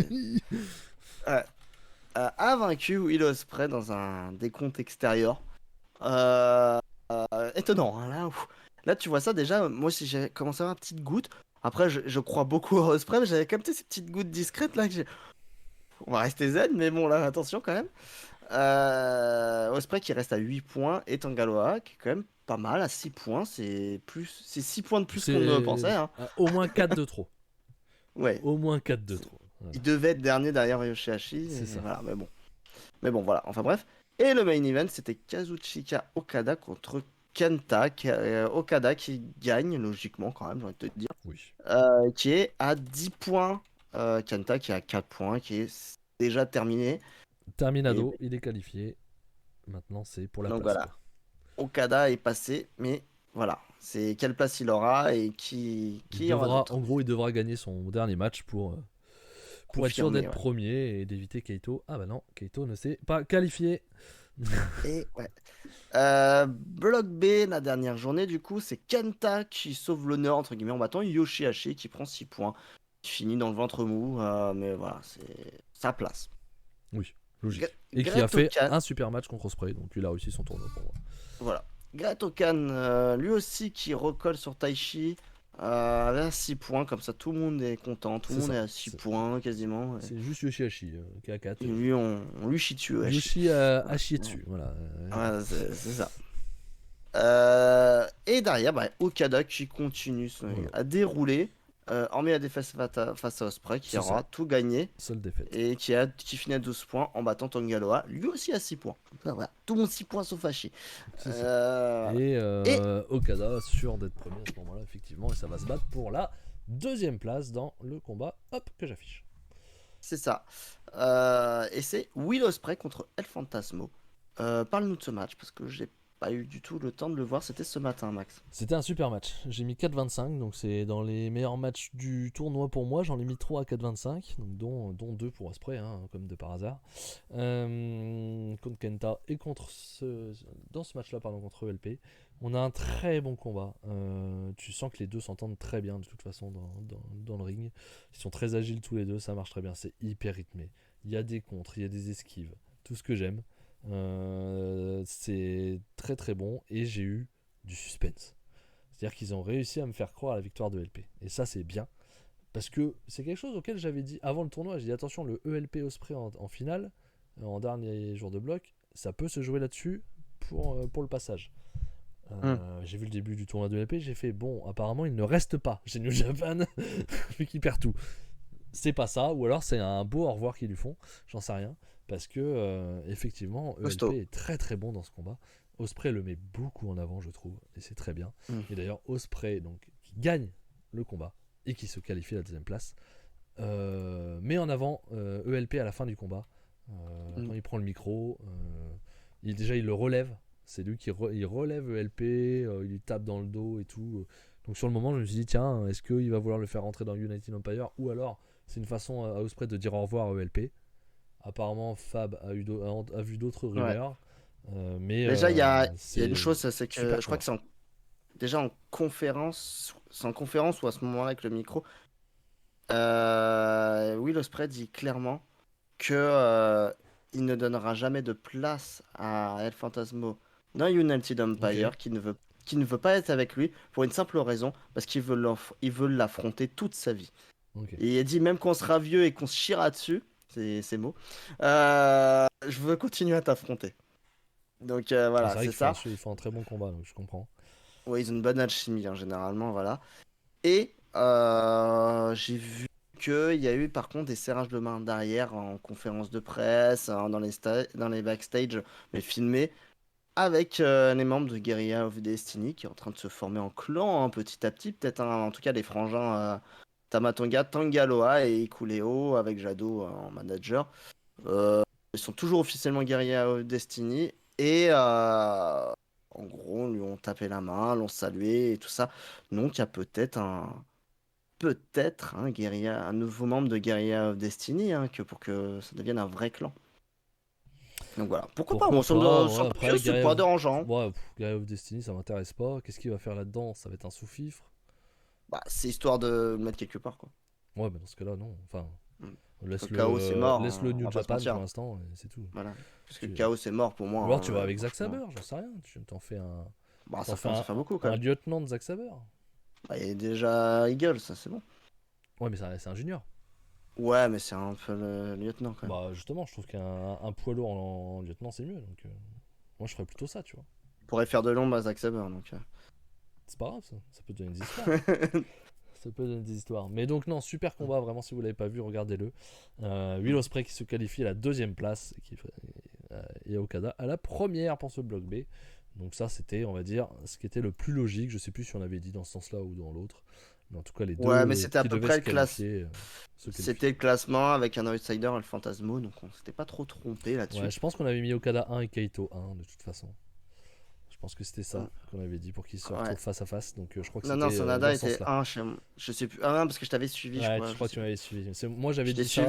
A vaincu Will Ospreay dans un décompte extérieur. Étonnant. Hein, là, tu vois ça déjà. Moi, si j'ai commencé à avoir une petite goutte. Après, je crois beaucoup à Ospreay, mais j'avais capté ces petites gouttes discrètes là. On va rester zen, mais bon, là, attention quand même. Ospreay qui reste à 8 points et Tangaloa qui est quand même pas mal à 6 points. C'est 6 points de plus qu'on ne pensait. Hein. Au moins 4 de trop. Ouais. Au moins 4 de trop. Voilà. Il devait être dernier derrière Yoshihashi. C'est ça. Voilà, mais bon, voilà. Enfin bref. Et le main event, c'était Kazuchika Okada contre Kenta. Okada qui gagne, logiquement, quand même, j'ai envie de te dire. Oui. Qui est à 10 points. Kenta qui est à 4 points, qui est déjà terminé. Terminado, il est qualifié. Maintenant, c'est pour la place. Voilà. Quoi. Okada est passé, mais voilà. C'est quelle place il aura et qui aura. En gros, il devra gagner son dernier match pour être sûr d'être premier et d'éviter Keito. Ah bah non, Keito ne s'est pas qualifié. Et ouais. Bloc B, la dernière journée, du coup, c'est Kenta qui sauve l'honneur, entre guillemets, en battant Yoshihashi qui prend 6 points. Qui finit dans le ventre mou, mais voilà, c'est sa place. Oui, logique. Et qui a fait un super match contre Ospreay, donc il a réussi son tournoi pour moi. Voilà. Great-O-Khan, lui aussi qui recolle sur Taichi. À 6 points, comme ça tout le monde est content, tout le monde est à 6 points quasiment. C'est juste Yoshihashi qui est à 4. Et lui, on lui chie dessus. Yoshi a chié dessus, voilà. Ouais, c'est ça. Et derrière, Okada qui continue à dérouler. Hormis la défaite face à Ospreay qui aura tout gagné. Seule défaite. Et qui finit à 12 points en battant Tangaloa, lui aussi à 6 points. Voilà. Tout le monde 6 points sauf Hachi. Et Okada sûr d'être premier à ce moment-là, effectivement. Et ça va se battre pour la 2e place dans le combat que j'affiche. C'est ça. Et c'est Will Ospreay contre El Fantasmo. Parle-nous de ce match parce que j'ai pas eu du tout le temps de le voir, c'était ce matin, Max. C'était un super match. J'ai mis 4,25, donc c'est dans les meilleurs matchs du tournoi pour moi. J'en ai mis 3 à 4,25, donc dont 2 pour Ospreay, hein, comme de par hasard. Contre Kenta et dans ce match-là, contre ELP. On a un très bon combat. Tu sens que les deux s'entendent très bien de toute façon dans le ring. Ils sont très agiles tous les deux, ça marche très bien. C'est hyper rythmé. Il y a des contres, il y a des esquives. Tout ce que j'aime. C'est très très bon et j'ai eu du suspense. C'est-à-dire qu'ils ont réussi à me faire croire à la victoire de ELP. Et ça c'est bien. Parce que c'est quelque chose auquel j'avais dit avant le tournoi. J'ai dit attention, le ELP Ospreay en finale, en dernier jour de bloc, ça peut se jouer là-dessus pour le passage. J'ai vu le début du tournoi de l'ELP, j'ai fait bon, apparemment il ne reste pas chez New Japan vu qu'il perd tout. C'est pas ça, ou alors c'est un beau au revoir qu'ils lui font, j'en sais rien. Parce que effectivement ELP est très très bon dans ce combat. Ospreay le met beaucoup en avant, je trouve, et c'est très bien. Et d'ailleurs Ospreay, donc, qui gagne le combat et qui se qualifie à la deuxième place. Mais en avant ELP à la fin du combat. Quand il prend le micro, il le relève. C'est lui qui il relève ELP, il lui tape dans le dos et tout. Donc sur le moment, je me suis dit, tiens, est-ce qu'il va vouloir le faire rentrer dans United Empire, ou alors c'est une façon à Ospreay de dire au revoir à ELP. Apparemment, Fab a vu d'autres rumeurs. Mais déjà, il y a une chose, c'est que je crois que c'est déjà en conférence, ou à ce moment-là avec le micro. Will Ospreay dit clairement que il ne donnera jamais de place à El Phantasmo dans United Empire, qui ne veut pas être avec lui pour une simple raison, parce qu'il veut l'affronter toute sa vie. Et il dit même qu'on sera vieux et qu'on se chiera dessus, c'est mots, je veux continuer à t'affronter. Donc voilà, c'est ça. Ils font un très bon combat, donc je comprends. Oui, ils ont une bonne alchimie, généralement, voilà. Et j'ai vu qu'il y a eu par contre des serrages de main derrière en conférence de presse, dans les backstage, mais filmés, avec les membres de Guerrilla of Destiny qui est en train de se former en clan petit à petit, peut-être en tout cas les frangins Tama Tonga, Tangaloa et Ikuleo avec Jado en manager. Ils sont toujours officiellement Guerrilla of Destiny et en gros lui ont tapé la main, l'ont salué et tout ça. Donc il y a peut-être un nouveau membre de Guerrilla of Destiny, pour que ça devienne un vrai clan. Donc voilà, pourquoi pas, moi, c'est pas dérangeant. Guerrilla of Destiny, ça m'intéresse pas. Qu'est-ce qu'il va faire là-dedans? Ça va être un sous-fifre. Bah, c'est histoire de le mettre quelque part, quoi. Ouais, mais dans ce cas-là, non. Enfin, laisse-le Chaos, c'est mort. Laisse-le New Japan pour l'instant, et c'est tout. Voilà. Parce que Chaos, c'est mort pour moi. Ou alors tu vas avec Zack Sabre, j'en sais rien. Tu t'en fais un. Bah, ça fait beaucoup, quand même. Un lieutenant de Zack Sabre. Bah, il y a déjà Eagle, ça, c'est bon. Ouais, mais c'est un junior. Ouais, mais c'est un peu le lieutenant, quand même. Bah, justement, je trouve qu'un poids lourd en lieutenant, c'est mieux. Donc, moi, je ferais plutôt ça, tu vois. On pourrait faire de l'ombre à Zack Sabre, donc. C'est pas grave, ça peut donner des histoires. Ça peut donner des histoires. Mais donc, non, super combat, vraiment, si vous l'avez pas vu, regardez-le. Will Ospreay qui se qualifie à la deuxième place, et Okada à la première pour ce bloc B. Donc ça, c'était, on va dire, ce qui était le plus logique. Je sais plus si on avait dit dans ce sens-là ou dans l'autre. Mais en tout cas, les deux. Ouais, mais c'était à peu près le classement. C'était le classement avec un outsider et le Phantasmo, donc on s'était pas trop trompé là-dessus. Ouais, je pense qu'on avait mis Okada 1 et Kaito 1 de toute façon. Je pense que c'était ça qu'on avait dit pour qu'ils se retrouvent face à face. Donc je crois que non, Sanada était 1 chez moi. Je sais plus. Ah non, parce que je t'avais suivi, je crois. Je crois que tu m'avais suivi. Moi j'avais dit ça.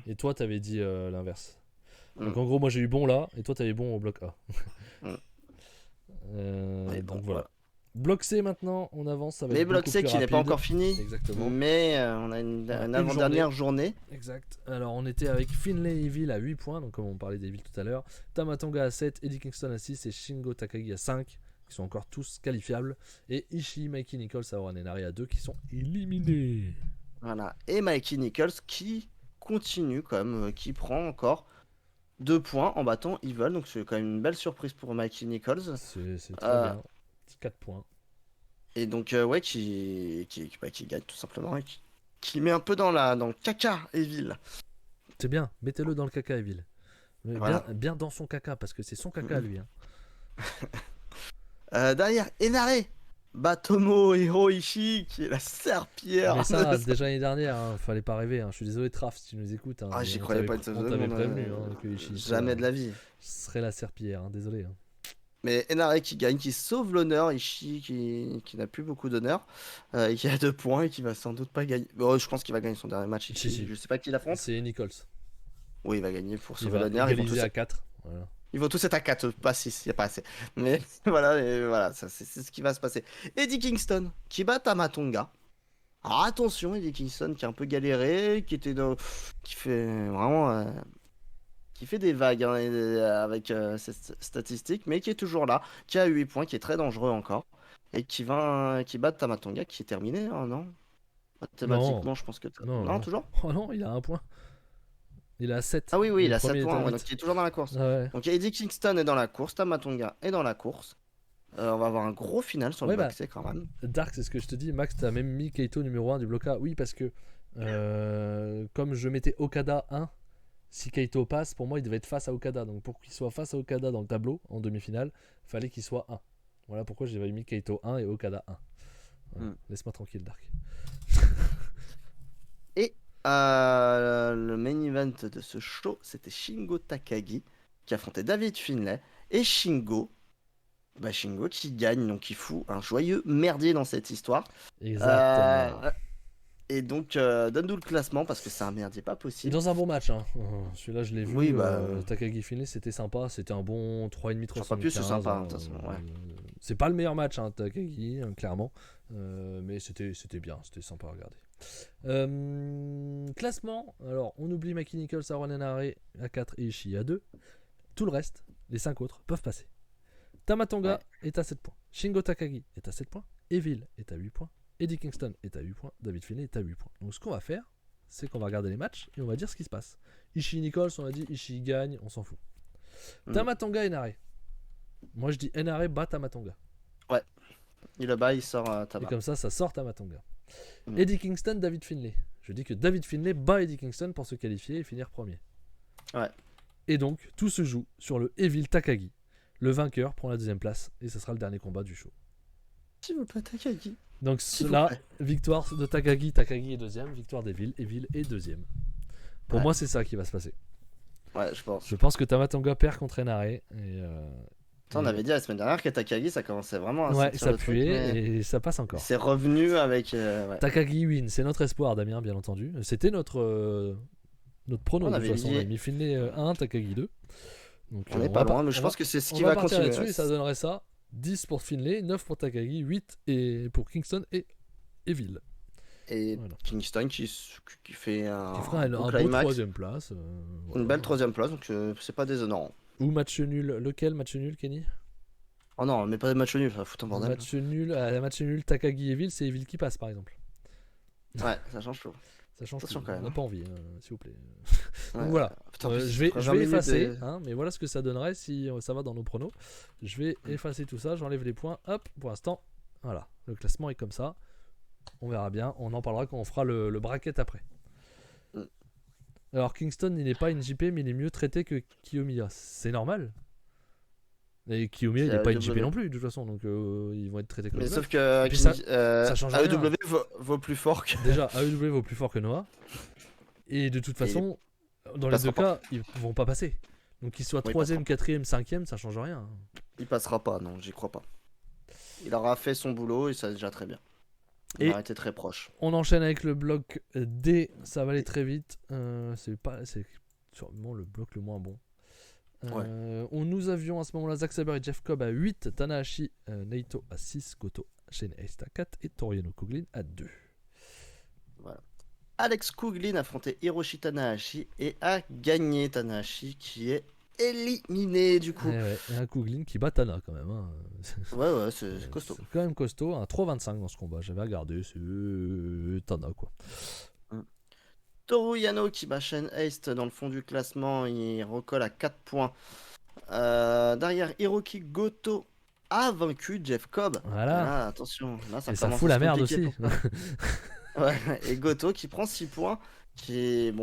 Et toi t'avais dit l'inverse. Donc en gros, moi j'ai eu bon là, et toi t'avais bon au bloc A. Donc voilà. Bloc C maintenant, on avance. Ça va être bloc C qui n'est pas encore fini. Exactement. Mais on a une avant-dernière journée. Exact. Alors on était avec Finlay Evil à 8 points, donc comme on parlait d'Evil tout à l'heure. Tama Tonga à 7, Eddie Kingston à 6 et Shingo Takagi à 5, qui sont encore tous qualifiables. Et Ishii, Mikey Nichols, Aoran Enari à 2, qui sont éliminés. Voilà. Et Mikey Nichols qui continue qui prend encore 2 points en battant Evil. Donc c'est quand même une belle surprise pour Mikey Nichols. C'est très bien. 4 points. Et donc qui gagne tout simplement et qui met un peu dans le caca Evil. C'est bien, mettez-le dans le caca Evil. Voilà. Bien dans son caca, parce que c'est son caca lui. Derrière, Enare, Batomo Hiroishi qui est la serpillère. Mais ça, déjà l'année dernière, fallait pas rêver. Je suis désolé Traf si tu nous écoutes. J'y croyais pas une seconde. On t'avait prévenu que Ishii jamais de la vie serait la serpillière, désolé. Mais Enare qui gagne, qui sauve l'honneur, Ishii qui n'a plus beaucoup d'honneur, et qui a 2 points et qui va sans doute pas gagner. Bon, je pense qu'il va gagner son dernier match. Je sais pas qui l'affronte. C'est Nichols. Oui, il va gagner pour sauver l'honneur. Ils vont tous à 4. Voilà. Ils vont tous être à 4, pas 6, il n'y a pas assez. Mais voilà, c'est ce qui va se passer. Eddie Kingston qui bat Tama Tonga. Alors attention, Eddie Kingston qui a un peu galéré, qui fait vraiment. Qui fait des vagues avec ses statistiques, mais qui est toujours là, qui a 8 points, qui est très dangereux encore, et qui bat Tama Tonga, qui est terminé, non? Mathématiquement, je pense que... Non, toujours? Oh non, il a 1 point. Il a 7. Ah oui, il a 7 points, donc il est toujours dans la course. Ouais. Donc Eddie Kingston est dans la course, Tama Tonga est dans la course. On va avoir un gros final sur le bloc C quand même. Dark, c'est ce que je te dis. Max, t'as même mis Kaito numéro 1 du bloc A. Oui, parce que comme je mettais Okada 1, si Kaito passe, pour moi il devait être face à Okada. Donc pour qu'il soit face à Okada dans le tableau en demi-finale, fallait qu'il soit 1. Voilà pourquoi j'avais mis Kaito 1 et Okada 1. Laisse-moi tranquille, Dark. Et le main event de ce show, c'était Shingo Takagi qui affrontait David Finlay. Et Shingo qui gagne, donc il fout un joyeux merdier dans cette histoire. Exactement. Et donc, donne-nous le classement parce que c'est un merdier pas Et possible. dans un bon match, hein. Celui-là, je l'ai vu. Oui, Takagi Finlay, c'était sympa. C'était un bon 3,5 pas plus, c'est 3,75. sympa, de toute façon, ouais. C'est pas le meilleur match, hein, Takagi, clairement. Mais c'était bien, c'était sympa à regarder. Classement, alors on oublie Maki Nichols, Aaron Henare à 4 et Ishii à 2. Tout le reste, les 5 autres, peuvent passer. Tamatonga est à 7 points. Shingo Takagi est à 7 points. Evil est à 8 points. Eddie Kingston est à 8 points. David Finlay est à 8 points. Donc ce qu'on va faire, c'est qu'on va regarder les matchs et on va dire ce qui se passe. Ishii Nichols, on a dit Ishii gagne, on s'en fout. Tamatonga et Henare. Moi je dis Henare bat Tamatonga. Ouais. Il le bat, il sort Tama. Et comme ça sort Tamatonga. Eddie Kingston, David Finlay. Je dis que David Finlay bat Eddie Kingston pour se qualifier et finir premier. Ouais. Et donc, tout se joue sur le Evil Takagi. Le vainqueur prend la deuxième place et ce sera le dernier combat du show. S'il vous plaît, Takagi. Donc là, victoire de Takagi. Takagi est deuxième. Victoire d'Evil. Evil est deuxième. Pour moi, c'est ça qui va se passer. Ouais, je pense. Je pense que Tamatonga perd contre Henare. On avait dit la semaine dernière que Takagi, ça commençait vraiment à ça puait et ça passe encore. C'est revenu avec... Takagi win, c'est notre espoir, Damien, bien entendu. C'était notre prono. De toute façon, on a mis Finlay 1, Takagi 2. Donc, on n'est pas loin, mais je pense que c'est ce qui va continuer. Là-dessus, et ça donnerait ça 10 pour Finlay, 9 pour Takagi, 8 pour Kingston et Evil. Et Kingston qui fait un beau troisième place. Une belle troisième place, donc c'est pas déshonorant. Ou match nul. Lequel match nul, Kenny? Oh non, mais pas de match nul, ça fout un bordel. Match nul, Takagi Evil, c'est Evil qui passe par exemple. Ouais, ça change tout. Ça change tout. Quand même. On n'a pas envie, s'il vous plaît. Donc voilà. Je vais effacer, mais voilà ce que ça donnerait si ça va dans nos pronos. Je vais effacer tout ça, j'enlève les points. Hop, pour l'instant, voilà. Le classement est comme ça. On verra bien. On en parlera quand on fera le bracket après. Alors Kingston, il n'est pas une JP, mais il est mieux traité que Kiyomiya. C'est normal. Et Kiyomiya, il n'est pas une JP non plus, de toute façon. Donc ils vont être traités comme ça. Mais sauf que ça change AEW vaut plus fort que... Déjà, AEW vaut plus fort que Noah. Et de toute façon, dans les deux cas, ils vont pas passer. Donc qu'il soit 3ème, 4ème, 5ème, ça change rien. Il passera pas, non, j'y crois pas. Il aura fait son boulot et ça déjà très bien. Il a été très proche. On enchaîne avec le bloc D, ça va aller très vite. C'est sûrement le bloc le moins bon. Nous avions à ce moment-là Zack Sabre et Jeff Cobb à 8, Tanahashi, Naito à 6, Goto, Shane Haste à 4 et Toriano Kuglin à 2. Voilà. Alex Kuglin affrontait Hiroshi Tanahashi et a gagné. Tanahashi qui est éliminé du coup. Et un Kuglin qui bat Tana quand même. Hein. Ouais, c'est costaud. C'est quand même costaud, un 3,25 dans ce combat. J'avais regardé, c'est Tana quoi. Toru Yano qui bat Shane Haste dans le fond du classement, il recolle à 4 points. Derrière, Hiroki Goto a vaincu Jeff Cobb. Voilà. Là, attention, là ça, fout la merde aussi. Et Goto qui prend 6 points, qui est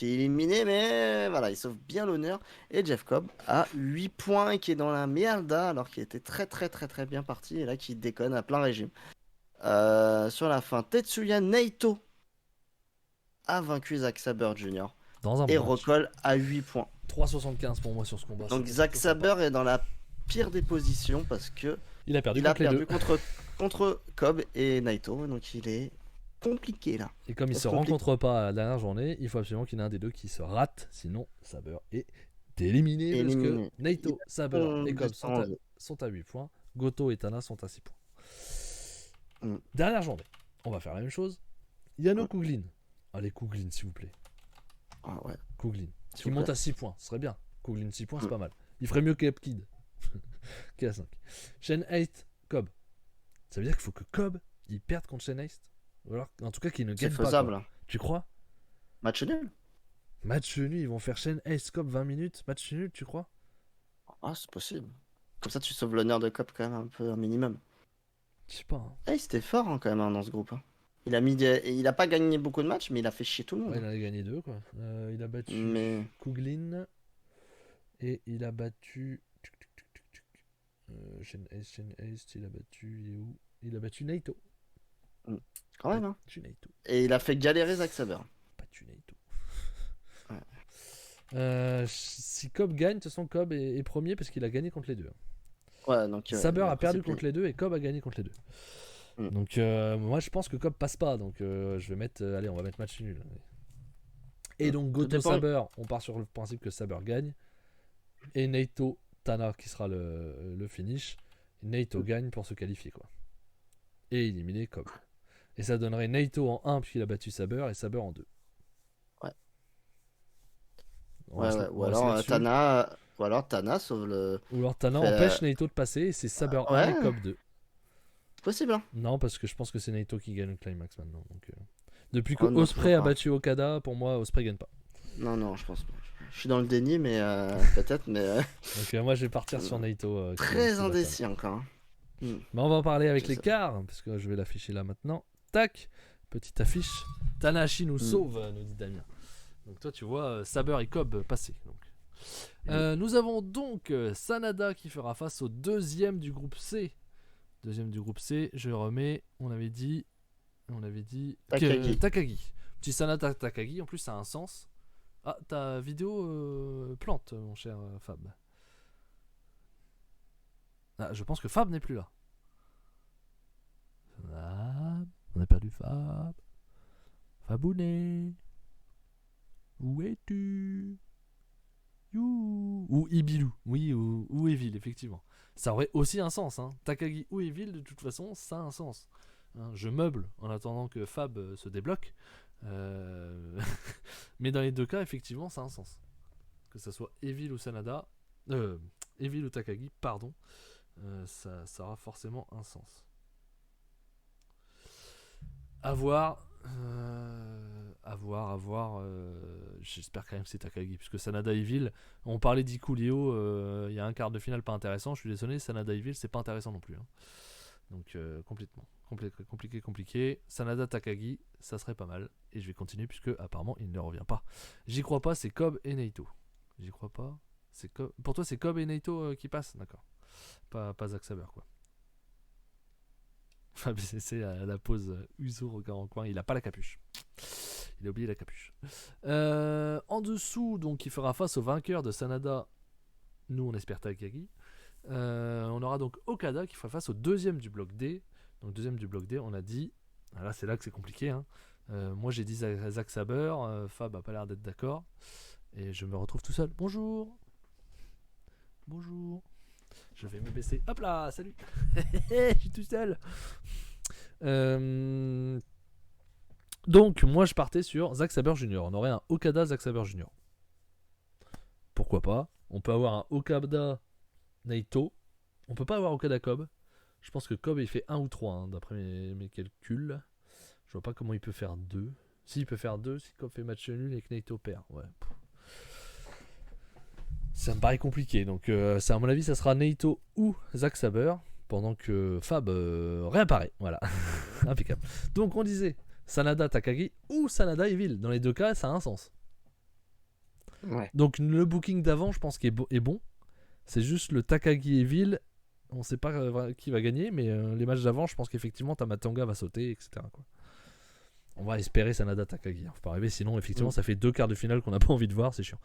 éliminé, mais voilà, il sauve bien l'honneur. Et Jeff Cobb a 8 points et qui est dans la merde alors qu'il était très bien parti et là qui déconne à plein régime. Sur la fin, Tetsuya Naito a vaincu Zack Sabre Jr. et recolle à 8 points. 3,75 pour moi sur ce combat. Donc Zack Sabre est dans la pire des positions parce que il a perdu contre Cobb et Naito, donc il est compliqué là. Et comme il se rencontre pas à la dernière journée, il faut absolument qu'il y en ait un des deux qui se rate, sinon Sabre est éliminé. Parce que Naito, Sabre et Cobb sont à 8 points, Goto et Tana sont à 6 points. Dernière journée, on va faire la même chose. Yano Kuglin. Allez, Kuglin, s'il vous plaît. Ah ouais. Kuglin. Qui monte à 6 points, ce serait bien. Kuglin 6 points, c'est pas mal. Il ferait mieux qu'Epkid, qui est à 5. Shane Haste, Cobb. Ça veut dire qu'il faut que Cobb il perde contre Shane Haste. Ou alors, en tout cas, qu'il ne gagne pas. C'est faisable. Tu crois? Match nul. Match nul, ils vont faire Shane Haste, Cobb 20 minutes. Match nul, tu crois? Ah, c'est possible. Comme ça, tu sauves l'honneur de Cobb quand même un minimum. Je sais pas. Hein. Hey, c'était fort quand même dans ce groupe. Hein. Il a pas gagné beaucoup de matchs, mais il a fait chier tout le monde. Ouais, il en a gagné 2 quoi. Il a battu Kuglin et il a battu Shane Haste, il a battu Naito. Quand même, hein. Tu Naito. Et il a fait galérer Zack Sabre. Pas tu Naito. Si Cobb gagne, de toute façon, Cobb est premier parce qu'il a gagné contre les deux. Ouais, donc. Saber a perdu contre les deux et Cobb a gagné contre les deux. Donc, moi, je pense que Cobb passe pas. Donc, je vais mettre. Allez, on va mettre match nul. Et donc, Goto Saber, on part sur le principe que Saber gagne. Et Naito Tana qui sera le finish. Naito gagne pour se qualifier, quoi. Et éliminer Cobb. Et ça donnerait Naito en 1 puisqu'il a battu Saber et Saber en 2. Ouais. Ou alors Tana sauve le. Ou alors Tana empêche Naito de passer et c'est Saber 1 et Cobb 2. C'est possible, hein. Non, parce que je pense que c'est Naito qui gagne le climax maintenant. Donc, depuis que Ospreay a battu Okada, pour moi, Ospreay gagne pas. Non, je pense pas. Je suis dans le déni, mais peut-être. Mais donc, moi, je vais partir sur Naito. Très indécis encore. Mais on va en parler avec les quarts, parce que je vais l'afficher là maintenant. Tac, petite affiche. Tanahashi nous sauve, nous dit Damien. Donc toi tu vois Saber et Cobb passer. Donc. Nous avons donc Sanada qui fera face au deuxième du groupe C. Deuxième du groupe C, je remets, on avait dit Takagi. Petit Sanada Takagi, en plus ça a un sens. Ah, ta vidéo plante, mon cher Fab. Ah, je pense que Fab n'est plus là. Fab, on a perdu Fab. Fabounet. Où es-tu? Ou Ibilou, oui, ou Evil, effectivement. Ça aurait aussi un sens, hein. Takagi ou Evil, de toute façon, ça a un sens. Hein, je meuble en attendant que Fab se débloque. Mais dans les deux cas, effectivement, ça a un sens. Que ça soit Evil ou Sanada, Evil ou Takagi, pardon, ça aura forcément un sens. À voir. À voir. J'espère quand même que c'est Takagi, puisque Sanada Evil, on parlait d'Ikulio, il y a un quart de finale pas intéressant. Je suis désolé, Sanada Evil, c'est pas intéressant non plus. Hein. Donc complètement compliqué. Sanada Takagi, ça serait pas mal. Et je vais continuer puisque apparemment il ne revient pas. J'y crois pas, c'est Cobb et Naito. J'y crois pas. Pour toi, c'est Cobb et Naito qui passent, d'accord. Pas Zack Sabre quoi. Fab c'est à la pause Uso regard en coin, il a pas la capuche. Il a oublié la capuche. En dessous, donc, il fera face au vainqueur de Sanada. Nous, on espère Takagi. On aura donc Okada qui fera face au deuxième du bloc D. Donc, deuxième du bloc D, on a dit. Là, c'est là que c'est compliqué. Hein. Moi, j'ai dit Zack Sabre. Fab a pas l'air d'être d'accord. Et je me retrouve tout seul. Bonjour. Je vais me baisser. Hop là, salut. Je suis tout seul. Donc, moi, je partais sur Zack Sabre Jr. On aurait un Okada Zack Sabre Jr. Pourquoi pas? On peut avoir un Okada Naito. On peut pas avoir Okada Cobb. Je pense que Cobb il fait 1 ou 3 hein, d'après mes calculs. Je vois pas comment il peut faire 2. Si, il peut faire 2 si Cobb fait match nul et que Naito perd. Ouais. Ça me paraît compliqué. Donc, à mon avis, ça sera Naito ou Zack Sabre. Pendant que Fab réapparaît. Voilà. Impeccable. Donc, on disait Sanada Takagi ou Sanada Evil. Dans les deux cas, ça a un sens. Ouais. Donc, le booking d'avant, je pense qu'il est bon. C'est juste le Takagi Evil. On sait pas qui va gagner, mais les matchs d'avant, je pense qu'effectivement, Tamatanga va sauter, etc. Quoi. On va espérer Sanada Takagi. Faut pas rêver, sinon, effectivement, ça fait 2 quarts de finale qu'on n'a pas envie de voir, c'est chiant.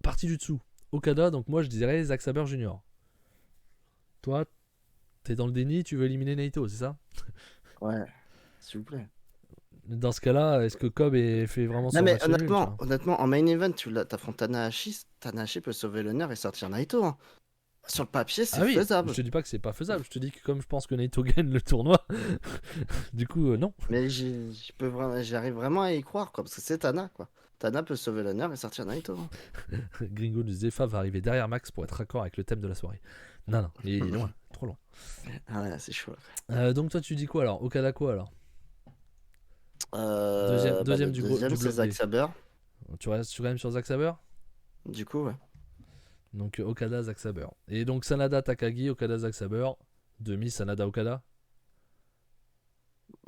Partie du dessous. Okada, donc moi, je dirais Zack Sabre Jr. Toi, t'es dans le déni, tu veux éliminer Naito, c'est ça? Ouais, s'il vous plaît. Dans ce cas-là, est-ce que Cobb fait vraiment son match nul, honnêtement, en main event, tu t'affrontes Tanahashi. Tanahashi peut sauver l'honneur et sortir Naito. Hein. Sur le papier, c'est faisable. Je te dis pas que c'est pas faisable. Je te dis que comme je pense que Naito gagne le tournoi, du coup, non. Mais j'arrive vraiment à y croire, quoi, parce que c'est Tana, quoi. Tana peut sauver l'honneur et sortir Naito. Hein. Gringo nous disait Fav va arriver derrière Max pour être raccord avec le thème de la soirée. Non, il est loin, trop loin. Ah ouais, c'est chaud. Donc toi, tu dis quoi alors? Okada quoi alors? Deuxième du bloc. C'est Zack Sabre. Tu restes quand même sur Zack Sabre? Du coup, ouais. Donc Okada, Zack Sabre. Et donc Sanada, Takagi, Okada, Zack Sabre. Demi Sanada, Okada.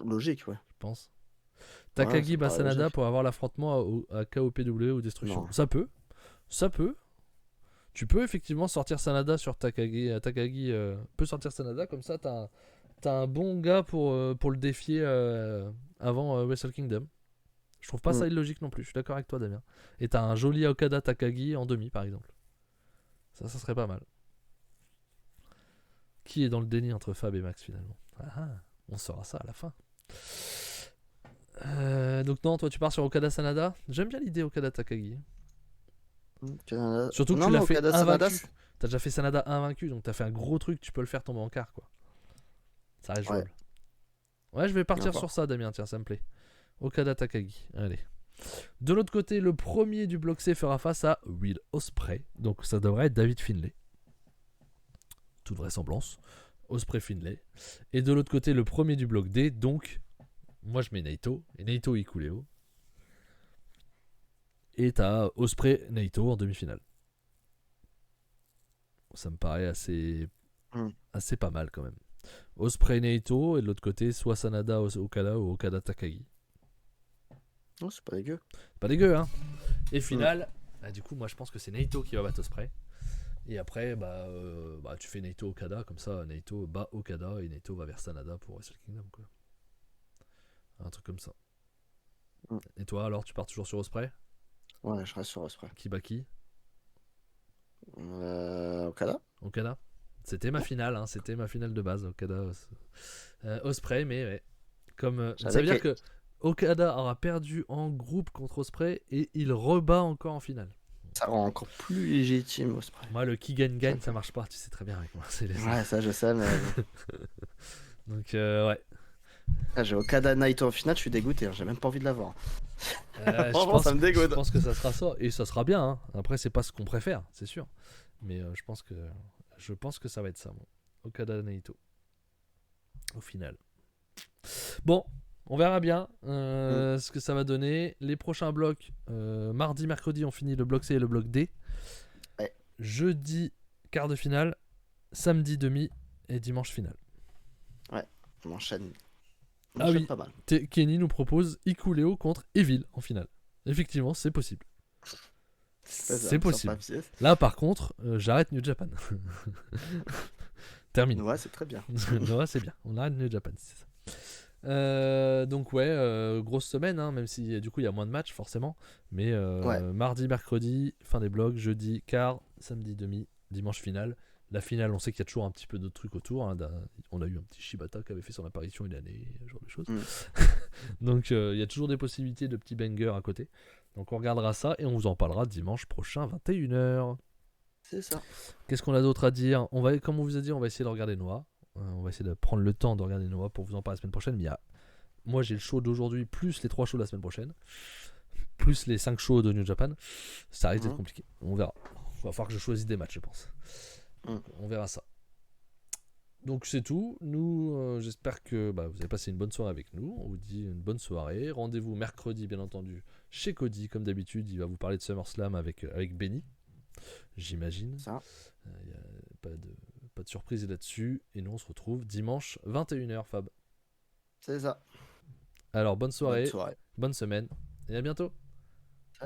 Logique, ouais. Je pense. Takagi bat Sanada logique. Pour avoir l'affrontement à KOPW ou Destruction. Non. Ça peut. Tu peux effectivement sortir Sanada sur Takagi. Takagi peut sortir Sanada, comme ça t'as t'as un bon gars pour le défier avant Wrestle Kingdom. Je trouve pas ça illogique non plus, je suis d'accord avec toi Damien. Et t'as un joli Okada Takagi en demi par exemple. Ça serait pas mal. Qui est dans le déni entre Fab et Max finalement? On saura ça à la fin. Donc non, toi tu pars sur Okada Sanada. J'aime bien l'idée Okada Takagi. Surtout que tu l'as fait invaincu. T'as déjà fait Sanada invaincu, donc t'as fait un gros truc, tu peux le faire tomber en quart quoi. Ça reste jouable. Ouais, je vais partir sur ça Damien, tiens, ça me plaît. Okada Takagi, allez. De l'autre côté, le premier du bloc C fera face à Will Ospreay. Donc ça devrait être David Finlay. Toute vraisemblance. Ospreay Finlay. Et de l'autre côté, le premier du bloc D, donc moi je mets Naito. Et Naito Hikuleo. Et t'as Ospreay Naito en demi-finale. Ça me paraît assez pas mal quand même. Ospreay Naito et de l'autre côté, soit Sanada Okada ou Okada Takagi. Non, c'est pas dégueu. Pas dégueu, hein. Et finale, du coup, moi je pense que c'est Naito qui va battre Ospreay. Et après, tu fais Naito Okada, comme ça, Naito bat Okada et Naito va vers Sanada pour Wrestle Kingdom, quoi. Un truc comme ça. Et toi, alors, tu pars toujours sur Ospreay? Ouais, je reste sur Ospreay. Qui bat qui? Okada. C'était ma finale, hein. C'était ma finale de base, Okada. Ospreay, mais ouais. Comme, ça veut dire que Okada aura perdu en groupe contre Ospreay et il rebat encore en finale. Ça rend encore plus légitime Ospreay. Moi, le qui gagne, ça marche pas, tu sais très bien avec moi. Ouais, ça je sais, mais. Donc, ouais. J'ai Okada Naito en finale, je suis dégoûté, j'ai même pas envie de la voir. Ça me dégoûte. Je pense que ça sera ça, et ça sera bien. Hein. Après, c'est pas ce qu'on préfère, c'est sûr. Mais je pense que ça va être ça, moi. Okada Naito. Au final. Bon, on verra bien ce que ça va donner. Les prochains blocs, mardi, mercredi, on finit le bloc C et le bloc D. Ouais. Jeudi, quart de finale. Samedi, demi. Et dimanche, finale. Ouais, on enchaîne. Oui, pas mal. Kenny nous propose Hikuleo contre Evil en finale. Effectivement, c'est possible. C'est possible. Là, par contre, j'arrête New Japan. Terminé. Ouais, c'est très bien. Ouais, c'est bien. On arrête New Japan. C'est ça. Donc ouais, grosse semaine, hein, même si du coup il y a moins de matchs forcément. Mais mardi, mercredi, fin des blocs, jeudi, quart, samedi, demi, dimanche, finale. La finale, on sait qu'il y a toujours un petit peu d'autres trucs autour. Hein, on a eu un petit Shibata qui avait fait son apparition une année, ce genre de choses. Donc il y a toujours des possibilités de petits bangers à côté. Donc on regardera ça et on vous en parlera dimanche prochain, 21h. C'est ça. Qu'est-ce qu'on a d'autre à dire? Comme on vous a dit, on va essayer de regarder Noah. On va essayer de prendre le temps de regarder Noah pour vous en parler la semaine prochaine. Mais moi j'ai le show d'aujourd'hui, plus les 3 shows de la semaine prochaine, plus les 5 shows de New Japan. Ça risque d'être compliqué. On verra. Il va falloir que je choisisse des matchs, je pense. On verra ça. Donc c'est tout. Nous, j'espère que vous avez passé une bonne soirée avec nous. On vous dit une bonne soirée. Rendez-vous mercredi, bien entendu, chez Cody. Comme d'habitude, il va vous parler de SummerSlam avec Benny. J'imagine. Ça. Y a pas de surprise là-dessus. Et nous, on se retrouve dimanche 21h, Fab. C'est ça. Alors, bonne soirée. Bonne semaine. Et à bientôt.